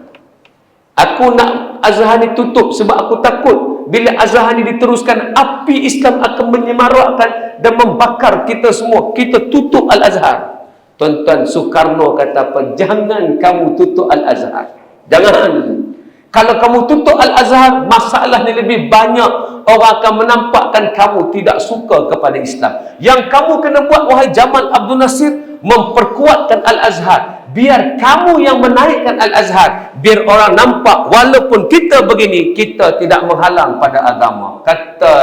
S1: Aku nak Azhar ni tutup sebab aku takut bila Azhar ni diteruskan, api Islam akan menyemarakkan dan membakar kita semua. Kita tutup Al-Azhar. Tuan-tuan, Soekarno kata apa? Jangan kamu tutup Al-Azhar. Jangan. Kalau kamu tutup Al-Azhar, masalah ni lebih banyak. Orang akan menampakkan kamu tidak suka kepada Islam. Yang kamu kena buat, wahai Jamal Abdul Nasir, memperkuatkan Al-Azhar. Biar kamu yang menaikkan Al-Azhar. Biar orang nampak, walaupun kita begini, kita tidak menghalang pada agama. Kata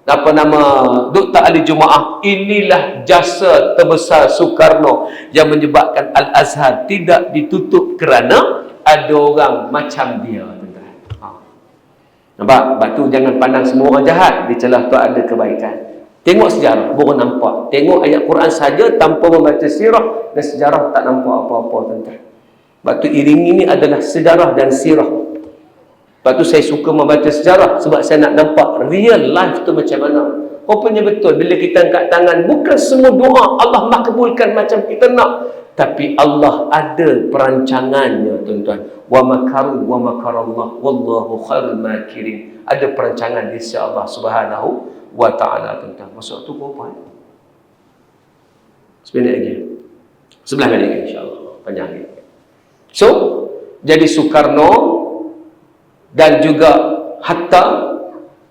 S1: Dr. Ali Jumaah, inilah jasa terbesar Soekarno yang menyebabkan Al-Azhar tidak ditutup kerana ada orang macam dia. Nampak? Sebab tu jangan pandang semua orang jahat. Di celah tu ada kebaikan. Tengok sejarah, baru nampak. Tengok ayat Quran saja tanpa membaca sirah dan sejarah, tak nampak apa-apa, tuan-tuan. Sebab tu iringi ini adalah sejarah dan sirah. Sebab tu saya suka membaca sejarah, sebab saya nak nampak real life tu macam mana. Rupanya betul, bila kita angkat tangan, bukan semua doa Allah makbulkan macam kita nak, tapi Allah ada perancangannya, tuan-tuan. Wa makaru wa makarallah wallahu khairul makirin. Ada perancangan di sisi Allah Subhanahu wa taala, tuan-tuan. Masuk tu berapa? 9 minit lagi. 11 minit lagi, insya-Allah. Panjang lagi. So, jadi Soekarno dan juga Hatta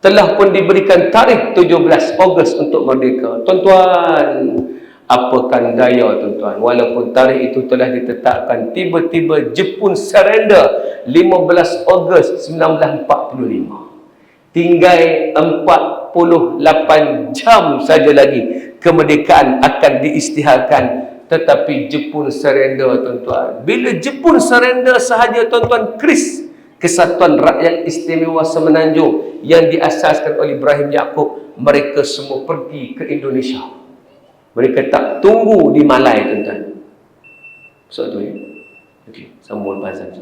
S1: telah pun diberikan tarikh 17 Ogos untuk merdeka. Tuan-tuan, apakan daya, tuan-tuan, walaupun tarikh itu telah ditetapkan, tiba-tiba Jepun surrender 15 Ogos 1945. Tinggal 48 jam saja lagi kemerdekaan akan diisytiharkan, tetapi Jepun surrender, tuan-tuan. Bila Jepun surrender sahaja, tuan-tuan, KRIS, Kesatuan Rakyat Istimewa Semenanjung, yang diasaskan oleh Ibrahim Yaakob, mereka semua pergi ke Indonesia. Mereka tak tunggu di Malai, tuan-tuan. So tu ya. Okey, sambung bazan.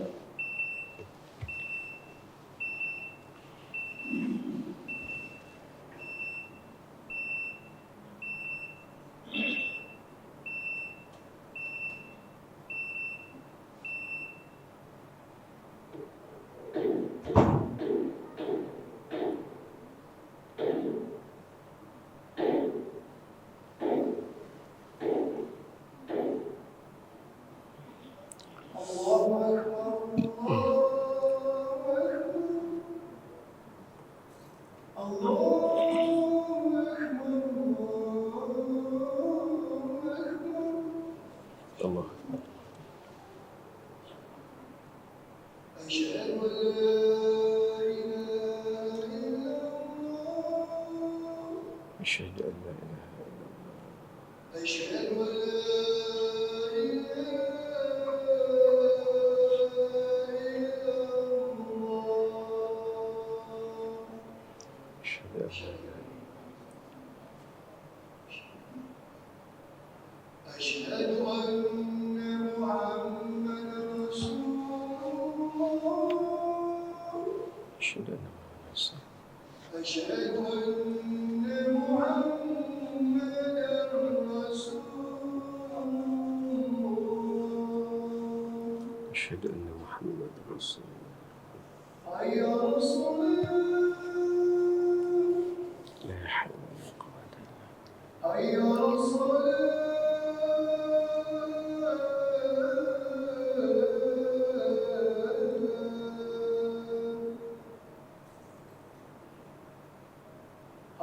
S1: Allah. أشهد أن لا إله إلا الله. أشهد أن لا إله إلا الله. أشهد أن لا إله إلا الله. أشهد أن محمدا رسول الله. أشهد أن محمدا رسول الله. أشهد أن أشهد أن محمد رسول الله. حي على الصلاة. لا حول ولا قوة إلا بالله. حي على الصلاة.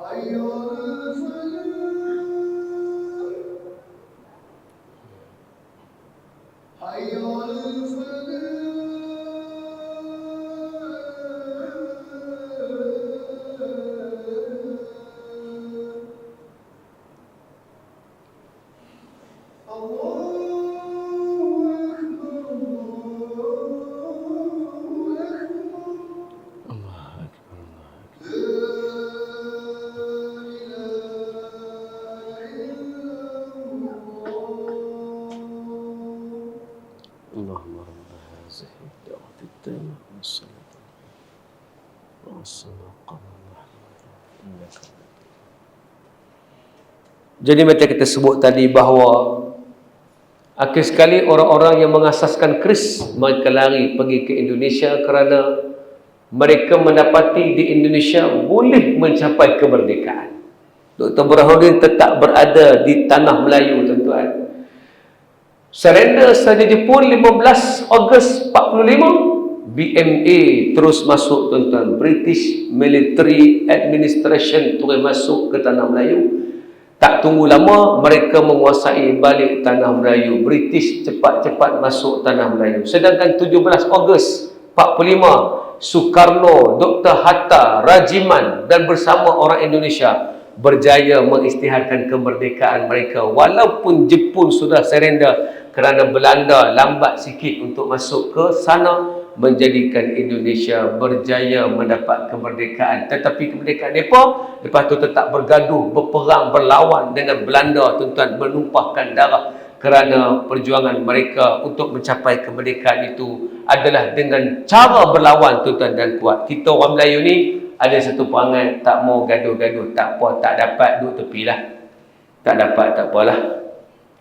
S1: حي على الفلاح. حي على الفلاح. اللهم رب هذه الدعوة التامة والصلاة والسلام قام إنك. Jadi macam kita sebut tadi bahawa akhir sekali orang-orang yang mengasaskan KRIS mereka lari pergi ke Indonesia kerana mereka mendapati di Indonesia boleh mencapai kemerdekaan. Dr. Burhanuddin tetap berada di tanah Melayu, tuan-tuan. Surrender saja Jepun 15 Ogos 45, BMA terus masuk, tuan-tuan. British Military Administration terus masuk ke tanah Melayu. Tak tunggu lama mereka menguasai balik tanah Melayu. British cepat-cepat masuk tanah Melayu. Sedangkan 17 Ogos 45, Soekarno, Dr. Hatta, Rajiman dan bersama orang Indonesia berjaya mengisytiharkan kemerdekaan mereka, walaupun Jepun sudah surrender kerana Belanda lambat sikit untuk masuk ke sana, menjadikan Indonesia berjaya mendapat kemerdekaan. Tetapi kemerdekaan mereka lepas tu tetap bergaduh, berperang, berlawan dengan Belanda, tuan-tuan, menumpahkan darah kerana perjuangan mereka untuk mencapai kemerdekaan itu adalah dengan cara berlawan, tuan-tuan dan puan. Kita orang Melayu ni Ada satu perangai tak mau gaduh-gaduh, tak apa, tak dapat, duduk tepilah. Tak dapat, tak apalah.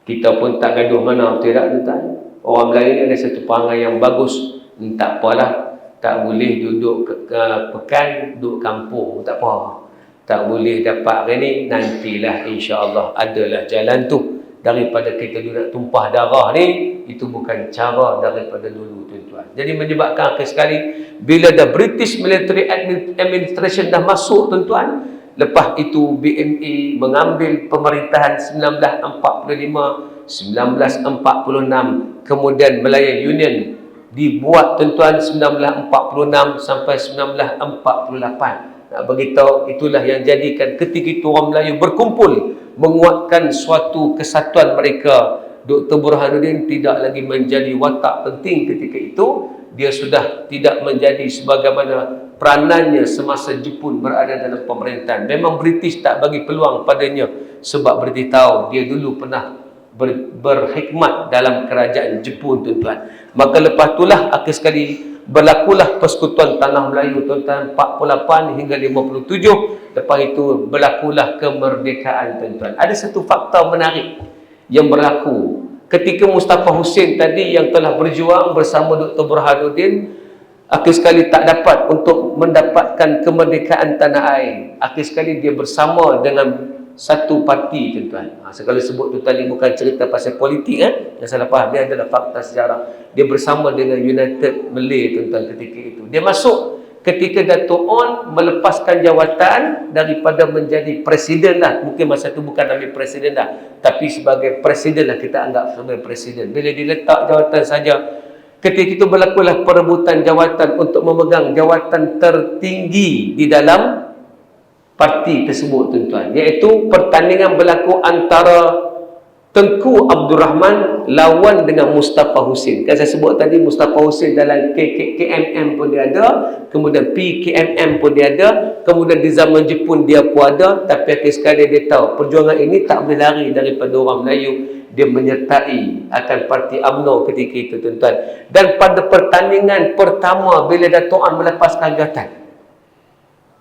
S1: Kita pun tak gaduh mana, tidak tuan. Orang Melayu ni ada satu perangai yang bagus. Tak apalah, tak boleh duduk pekan, duduk kampung, tak apa. Tak boleh dapat hari ni, nantilah insya-Allah adalah jalan tu. Daripada kita duduk tumpah darah ni, itu bukan cara daripada dulu tuan-tuan. Jadi menyebabkan akhir sekali bila dah British Military Administration dah masuk tuan-tuan, lepas itu BMA mengambil pemerintahan 1945, 1946, kemudian Malaya Union dibuat tuan-tuan 1946 sampai 1948. Nak beritahu itulah yang jadikan ketika itu orang Melayu berkumpul menguatkan suatu kesatuan mereka. Dr. Burhanuddin tidak lagi menjadi watak penting ketika itu. Dia sudah tidak menjadi sebagaimana peranannya semasa Jepun berada dalam pemerintahan. Memang British tak bagi peluang padanya sebab British tahu dia dulu pernah berhikmat dalam kerajaan Jepun tuan-tuan. Maka lepas itulah akhir sekali berlakulah persekutuan Tanah Melayu tuan-tuan 48 hingga 57. Lepas itu berlakulah kemerdekaan tuan-tuan. Ada satu fakta menarik yang berlaku ketika Mustafa Hussein tadi yang telah berjuang bersama Dr. Burhanuddin, akhir sekali tak dapat untuk mendapatkan kemerdekaan tanah air. Akhir sekali dia bersama dengan satu parti tuan-tuan. Sekali sebut tu tadi bukan cerita pasal politik yang salah faham, dia adalah fakta sejarah. Dia bersama dengan United Malay tuan-tuan ketika itu. Dia masuk ketika Dato' On melepaskan jawatan daripada menjadi presiden lah. Mungkin masa tu bukan ambil presiden dah, tapi sebagai presiden lah, kita anggap sebagai presiden. Bila diletak jawatan saja, ketika itu berlakulah perebutan jawatan untuk memegang jawatan tertinggi di dalam parti tersebut tuan-tuan, iaitu pertandingan berlaku antara Tengku Abdul Rahman lawan dengan Mustafa Hussein. Kan saya sebut tadi Mustafa Hussein dalam KMM pun dia ada, kemudian PKMM pun dia ada, kemudian di zaman Jepun dia pun ada. Tapi akhir sekali dia tahu perjuangan ini tak boleh lari daripada orang Melayu. Dia menyertai akan parti UMNO ketika itu tuan-tuan. Dan pada pertandingan pertama bila Dato' An melepaskan jawatan,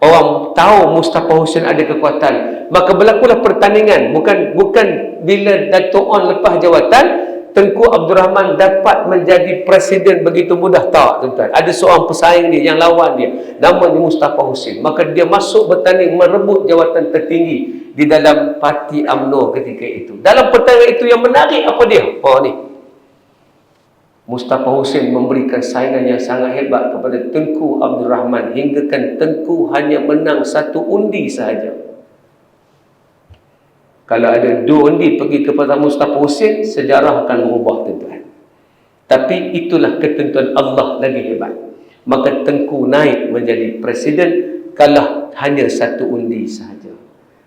S1: orang tahu Mustafa Hussein ada kekuatan, maka berlakulah pertandingan. Bukan bila Dato' On lepas jawatan, Tengku Abdul Rahman dapat menjadi presiden begitu mudah. Tak tuan-tuan. Ada seorang pesaing dia yang lawan dia, namanya Mustafa Hussein. Maka dia masuk bertanding merebut jawatan tertinggi di dalam parti UMNO ketika itu. Dalam pertandingan itu yang menarik apa dia? Oh ni, Mustafa Hussein memberikan saingan yang sangat hebat kepada Tengku Abdul Rahman, hinggakan Tengku hanya menang satu undi sahaja. Kalau ada dua undi pergi kepada Mustafa Hussein, sejarah akan berubah tuan-tuan. Tapi itulah ketentuan Allah lagi hebat. Maka Tengku naik menjadi presiden, kalah hanya satu undi sahaja.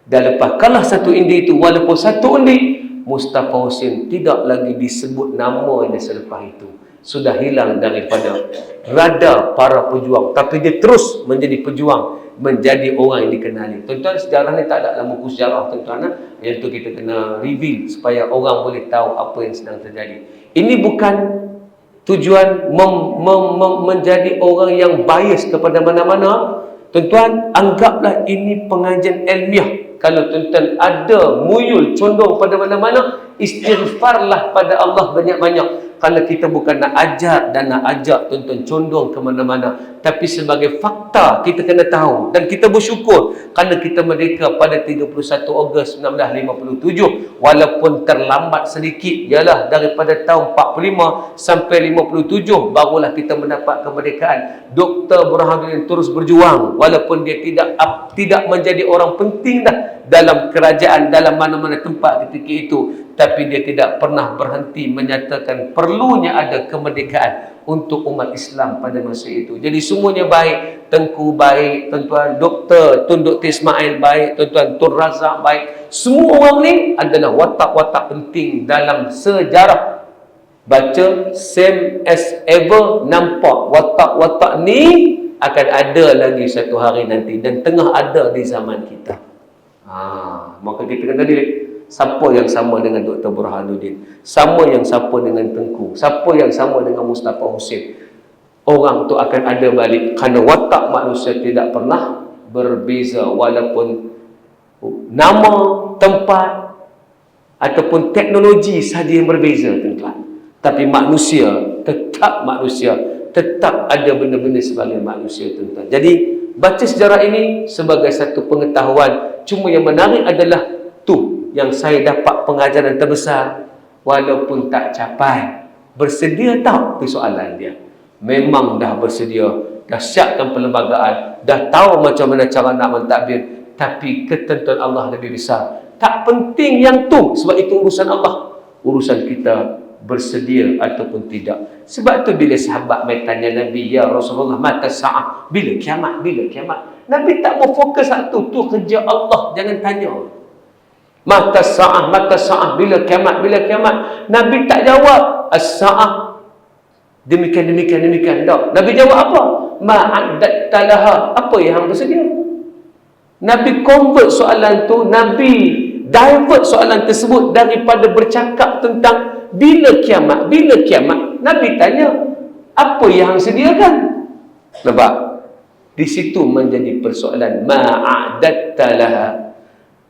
S1: Dan lepas kalah satu undi itu, walaupun satu undi, Mustafa Hussein tidak lagi disebut namanya selepas itu. Sudah hilang daripada radar para pejuang. Tapi dia terus menjadi pejuang, menjadi orang yang dikenali. Tuan-tuan, sejarah ni tak ada dalam buku sejarah tuan-tuan. Yang tu kita kena reveal supaya orang boleh tahu apa yang sedang terjadi. Ini bukan tujuan menjadi orang yang bias kepada mana-mana. Tuan-tuan, anggaplah ini pengajian ilmiah. Kalau tuan-tuan ada muyul condong pada mana-mana, istighfarlah pada Allah banyak-banyak. Kerana kita bukan nak ajar dan nak ajak tuan-tuan condong ke mana-mana, tapi sebagai fakta kita kena tahu. Dan kita bersyukur kerana kita merdeka pada 31 Ogos 1957. Walaupun terlambat sedikit, ialah daripada tahun 45 sampai 57 barulah kita mendapat kemerdekaan. Dr. Burhanuddin terus berjuang walaupun dia tidak menjadi orang penting dah dalam kerajaan, dalam mana-mana tempat ketika itu. Tapi dia tidak pernah berhenti menyatakan perlunya ada kemerdekaan untuk umat Islam pada masa itu. Jadi semuanya baik. Tengku baik, tuan-tuan. Tun Dr. Ismail baik, tuan-tuan. Tun Razak baik. Semua orang ni adalah watak-watak penting dalam sejarah. Baca same as ever, nampak watak-watak ni akan ada lagi satu hari nanti dan tengah ada di zaman kita. Maka kita kena diri. Siapa yang sama dengan Dr. Burhanuddin? Siapa yang sama dengan Tengku? Siapa yang sama dengan Mustafa Hussein? Orang tu akan ada balik kerana watak manusia tidak pernah berbeza, walaupun nama, tempat ataupun teknologi saja yang berbeza, tuan-tuan. Tapi manusia, tetap ada benda-benda sebagai manusia, tuan-tuan. Jadi, baca sejarah ini sebagai satu pengetahuan. Cuma yang menarik adalah tu yang saya dapat pengajaran terbesar, walaupun tak capai. Bersedia tak? Itu soalan dia. Memang dah bersedia, dah siapkan perlembagaan, dah tahu macam mana cara nak mentadbir, tapi ketentuan Allah lebih besar. Tak penting yang tu, sebab itu urusan Allah. Urusan kita bersedia ataupun tidak. Sebab tu bila sahabat mai tanya Nabi, ya Rasulullah, mata sa'ah, bila kiamat, bila kiamat? Nabi tak mau fokus satu, tu kerja Allah, jangan tanya. Mata sa'ah, bila kiamat, bila kiamat? Nabi tak jawab as-sa'ah demikian. Tak. Nabi jawab apa? Ma'addatta laha, apa yang hang bersedia? Nabi convert soalan tu, Nabi divert soalan tersebut daripada bercakap tentang bila kiamat. Nabi tanya, apa yang hang sediakan? Nampak? Di situ menjadi persoalan. Ma'adatta laha.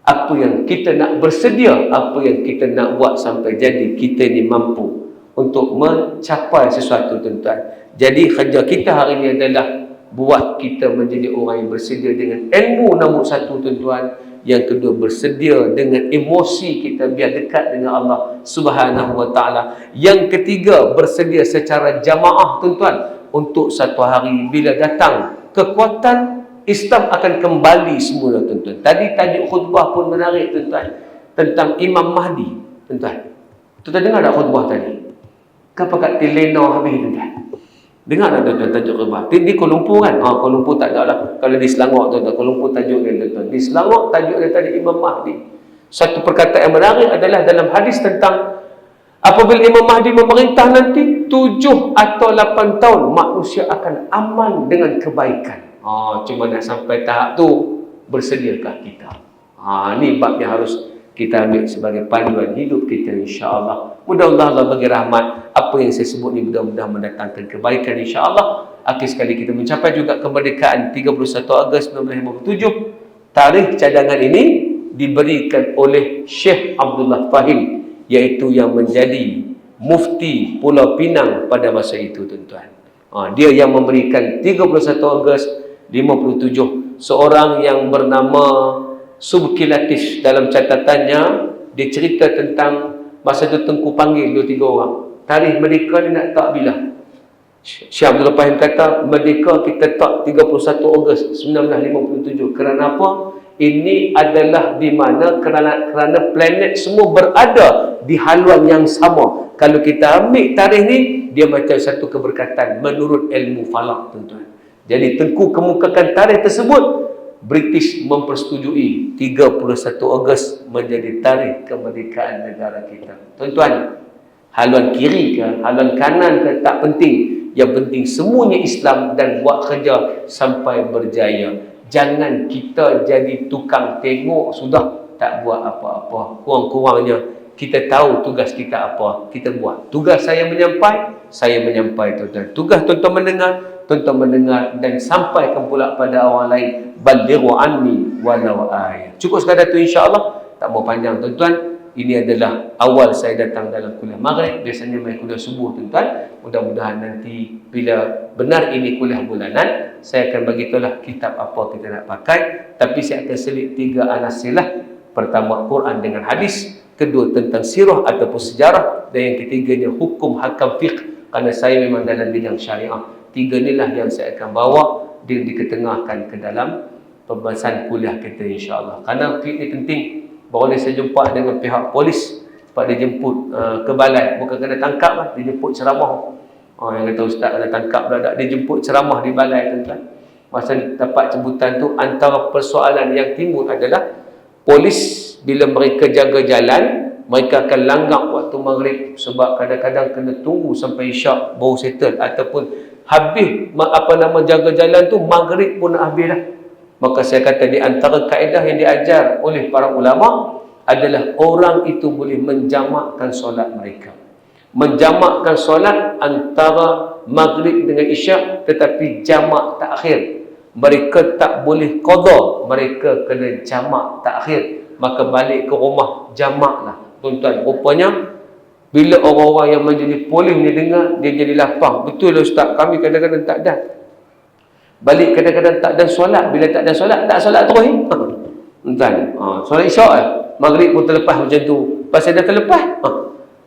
S1: Apa yang kita nak bersedia, apa yang kita nak buat sampai jadi kita ni mampu untuk mencapai sesuatu, tuan-tuan. Jadi kerja kita hari ini adalah buat kita menjadi orang yang bersedia dengan ilmu, nombor satu, tuan-tuan. Yang kedua, bersedia dengan emosi kita biar dekat dengan Allah Subhanahu wa ta'ala. Yang ketiga, bersedia secara jamaah, tuan-tuan, untuk satu hari bila datang kekuatan Islam akan kembali semula, tuan-tuan. Tadi tajuk khutbah pun menarik, tuan-tuan, tentang Imam Mahdi, tuan-tuan. Tuan-tuan dengar tak khutbah tadi? Kenapa kat Telenor habis, tuan-tuan? Dengar tak, tuan-tuan, tajuk khutbah? Di Kuala Lumpur kan? Kuala Lumpur tak ada lah. Kalau di Selangor, tuan-tuan, Kuala Lumpur tajuk dia, tuan-tuan. Di Selangor tajuk dia tadi Imam Mahdi. Satu perkataan yang menarik adalah dalam hadis tentang apabila Imam Mahdi memerintah nanti 7 atau 8 tahun manusia akan aman dengan kebaikan. Cuma nak sampai tahap tu, bersediakah kita? Ni bab yang harus kita ambil sebagai panduan hidup kita, insya-Allah. Mudah-mudahan Allah bagi rahmat. Apa yang saya sebut ni mudah-mudahan mendatangkan kebaikan, insya-Allah. Akhir sekali kita mencapai juga kemerdekaan 31 Ogos 1957. Tarikh cadangan ini diberikan oleh Syekh Abdullah Fahim, iaitu yang menjadi mufti Pulau Pinang pada masa itu, tuan-tuan. Dia yang memberikan 31 Ogos 57. Seorang yang bernama Subki Latif, dalam catatannya dia cerita tentang masa tu Tengku panggil 2-3 orang. Tarikh merdeka dia nak tak bila? Syekh Abdul Fahim kata, merdeka kita tak 31 Ogos 1957. Kerana apa? Ini adalah di mana kerana planet semua berada di haluan yang sama. Kalau kita ambil tarikh ni, dia macam satu keberkatan menurut ilmu falak, tuan-tuan. Jadi Tengku kemukakan tarikh tersebut, British mempersetujui 31 Ogos menjadi tarikh kemerdekaan negara kita. Tuan-tuan, haluan kiri ke, haluan kanan ke, tak penting. Yang penting semuanya Islam dan buat kerja sampai berjaya. Jangan kita jadi tukang tengok sudah tak buat apa-apa. Kurang-kurangnya kita tahu tugas kita apa, kita buat. Tugas saya menyampai, tuan-tuan. Tugas tuan-tuan mendengar dan sampaikan pula pada orang lain. Balighu anni walau ayat. Cukup sekadar tu, insya-Allah. Tak mau panjang, tuan-tuan. Ini adalah awal saya datang dalam kuliah maghrib. Biasanya main kuliah subuh, tuan-tuan. Mudah-mudahan nanti bila benar ini kuliah bulanan, saya akan bagitulah kitab apa kita nak pakai. Tapi saya akan selit 3 anasilah. Pertama, Quran dengan hadis. Kedua, tentang sirah ataupun sejarah. Dan yang ketiganya, hukum hakam fiqh. Kerana saya memang dalam bidang syariah. 3 inilah yang saya akan bawa dan diketengahkan ke dalam pembahasan kuliah kita, insya-Allah. Kerana fiqh ini penting. Baru saya jumpa dengan pihak polis, sebab dia jemput ke balai. Bukan kena tangkap lah, dia jemput ceramah. Yang kata ustaz ada tangkap dah, dia jemput ceramah di balai, tuan-tuan. Masa dapat jemputan tu, antara persoalan yang timbul adalah polis bila mereka jaga jalan, mereka akan langgak waktu maghrib sebab kadang-kadang kena tunggu sampai isyak baru settle, ataupun habis jaga jalan tu maghrib pun habis dah. Maka saya kata di antara kaedah yang diajar oleh para ulama adalah orang itu boleh menjamakkan solat mereka. Menjamakkan solat antara maghrib dengan isyak, tetapi jamak takhir. mereka tak boleh qada, mereka kena jamak takhir, maka balik ke rumah jamaklah tuan-tuan. Rupanya bila orang-orang yang menjadi polis ni dengar, dia jadi lapang. Betul lah ustaz, kami kadang-kadang tak ada balik, kadang-kadang tak ada solat. Bila tak ada solat, tak solat terus ni tuan, solat isyak maghrib pun terlepas macam tu, pasal dah terlepas.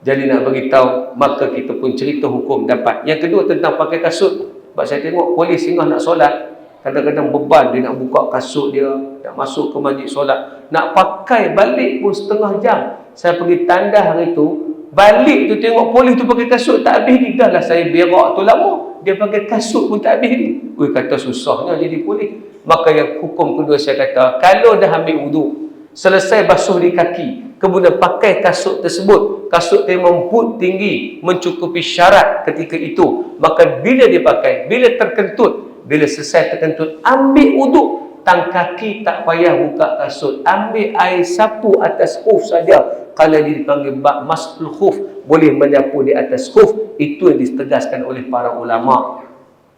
S1: Jadi nak bagi tahu, maka kita pun cerita hukum dapat. Yang kedua tentang pakai kasut. Sebab saya tengok polis singgah nak solat, kadang-kadang beban dia nak buka kasut dia, nak masuk ke masjid solat, nak pakai balik pun setengah jam. Saya pergi tandas hari tu, balik tu tengok polis tu pakai kasut tak habis ni. Dah lah saya berak tu lama, dia pakai kasut pun tak habis ni. Ui, kata susahnya jadi polis. Maka yang hukum kedua saya kata, kalau dah ambil wuduk, selesai basuh di kaki, kemudian pakai kasut tersebut, kasut yang membut tinggi, mencukupi syarat ketika itu, maka bila dipakai, bila terkentut, bila selesai terkentut, ambil wuduk, tang kaki tak payah buka kasut, ambil air sapu atas khuf saja. Kalau dia dipanggil bab masul khuf, boleh menyapu di atas khuf. Itu yang ditegaskan oleh para ulama.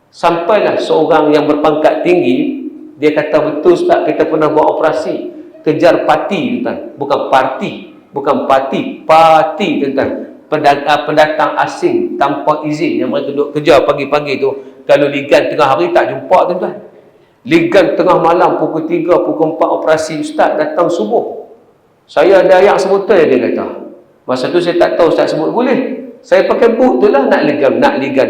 S1: Sampailah seorang yang berpangkat tinggi, dia kata, betul ustaz, kita pernah buat operasi kejar parti tuan, bukan parti, bukan parti, parti tuan, pendatang asing tanpa izin yang mereka duduk kejar pagi-pagi tu. Kalau ligan tengah hari tak jumpa tuan, ligan tengah malam pukul 3, pukul 4 operasi, ustaz datang subuh. Saya ada ayat sebutan, dia kata. Masa tu saya tak tahu ustaz sebut boleh. Saya pakai boot tu lah, nak ligan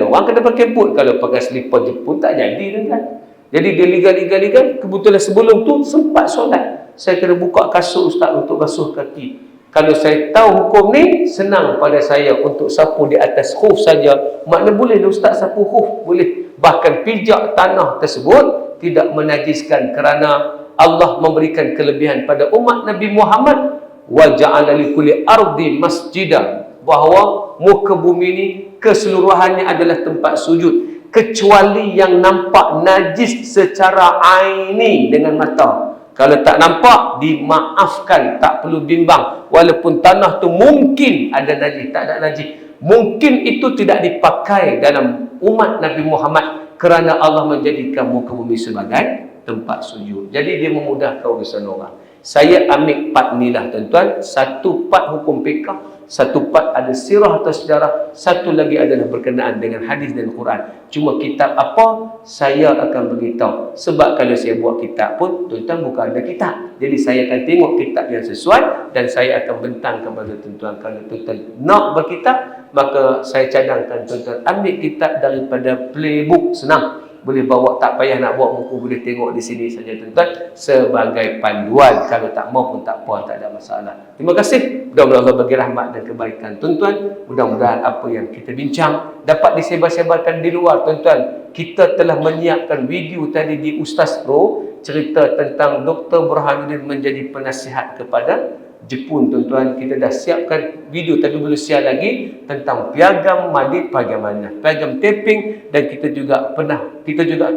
S1: orang kena pakai boot. Kalau pakai slipper Jepun tak jadi tuan. Jadi dia ligan, kebetulan sebelum tu sempat solat, saya kena buka kasut ustaz untuk basuh kaki. Kalau saya tahu hukum ni, senang pada saya untuk sapu di atas khuf saja. Makna boleh ustaz sapu khuf, boleh. Bahkan pijak tanah tersebut tidak menajiskan, kerana Allah memberikan kelebihan pada umat Nabi Muhammad, wa ja'ala likulli ardi masjidan, bahawa muka bumi ini keseluruhannya adalah tempat sujud, kecuali yang nampak najis secara aini dengan mata. Kalau tak nampak, dimaafkan, tak perlu bimbang. Walaupun tanah tu mungkin ada najis, tak ada najis, mungkin itu tidak dipakai dalam umat Nabi Muhammad, kerana Allah menjadikan muka bumi sebagai tempat sujud. Jadi dia memudahkan urusan orang. Saya ambil part ni lah tuan-tuan. Satu part hukum fiqh, satu part ada sirah atau sejarah, satu lagi adalah berkenaan dengan hadis dan Quran. Cuma kitab apa, saya akan beritahu. Sebab kalau saya buat kitab pun, tuan-tuan bukan ada kitab. Jadi saya akan tengok kitab yang sesuai, dan saya akan bentang kepada tuan-tuan. Kalau tuan-tuan nak berkitab, maka saya cadangkan tuan-tuan ambil kitab daripada playbook, senang. Boleh bawa, tak payah nak bawa buku, boleh tengok di sini saja tuan-tuan, sebagai panduan. Kalau tak mau pun tak apa, tak ada masalah. Terima kasih. Mudah-mudahan Allah bagi rahmat dan kebaikan tuan-tuan. Mudah-mudahan apa yang kita bincang dapat disebar-sebarkan di luar tuan-tuan. Kita telah menyiapkan video tadi di Ustaz Pro, cerita tentang Dr. Burhanuddin menjadi penasihat kepada Jepun tuan-tuan. Kita dah siapkan video, tapi belum share lagi, tentang piagam madid bagaimana, piagam taping. Dan kita juga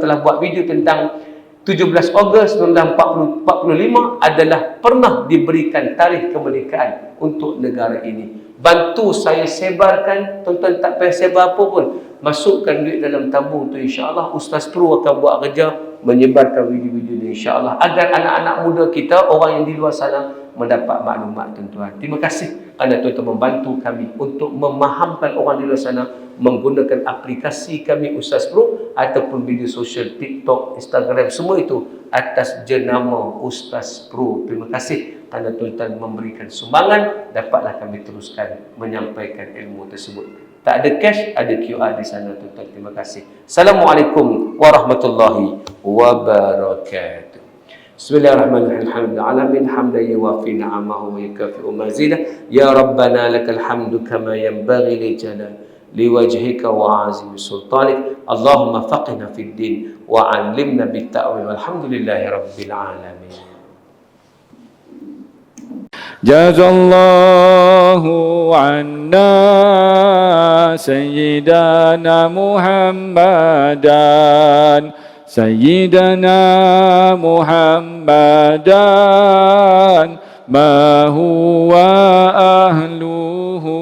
S1: telah buat video tentang 17 Ogos 1945 adalah pernah diberikan tarikh kemerdekaan untuk negara ini. Bantu saya sebarkan tuan-tuan, tak payah sebar apa pun, masukkan duit dalam tabung tu, insya-Allah Ustaz Pro akan buat kerja menyebarkan video-video ini, insya-Allah, agar anak-anak muda kita, orang yang di luar sana, mendapat maklumat tuan-tuan. Terima kasih kerana tuan-tuan membantu kami untuk memahamkan orang di luar sana menggunakan aplikasi kami Ustaz Pro ataupun video sosial TikTok, Instagram, semua itu atas jenama Ustaz Pro. Terima kasih kerana tuan-tuan memberikan sumbangan, dapatlah kami teruskan menyampaikan ilmu tersebut. Tak ada cash, ada QR di sana tuan-tuan. Terima kasih. Assalamualaikum warahmatullahi wabarakatuh. Bismillahirrahmanirrahim. Alhamdulillah hamdan yuwafi ni'amahu wa yukafi'u mazidah. Ya Rabbana lakal hamdu kama yanbaghi li jalal liwajhika wa azimi sultanik. Allahumma faqihna fid din wa 'allimna bit ta'wil. Walhamdulillahi rabbil alamin.
S2: Jazallahu anna sayyidana Muhammadan Sayyidana Muhammadan ma huwa ahluhu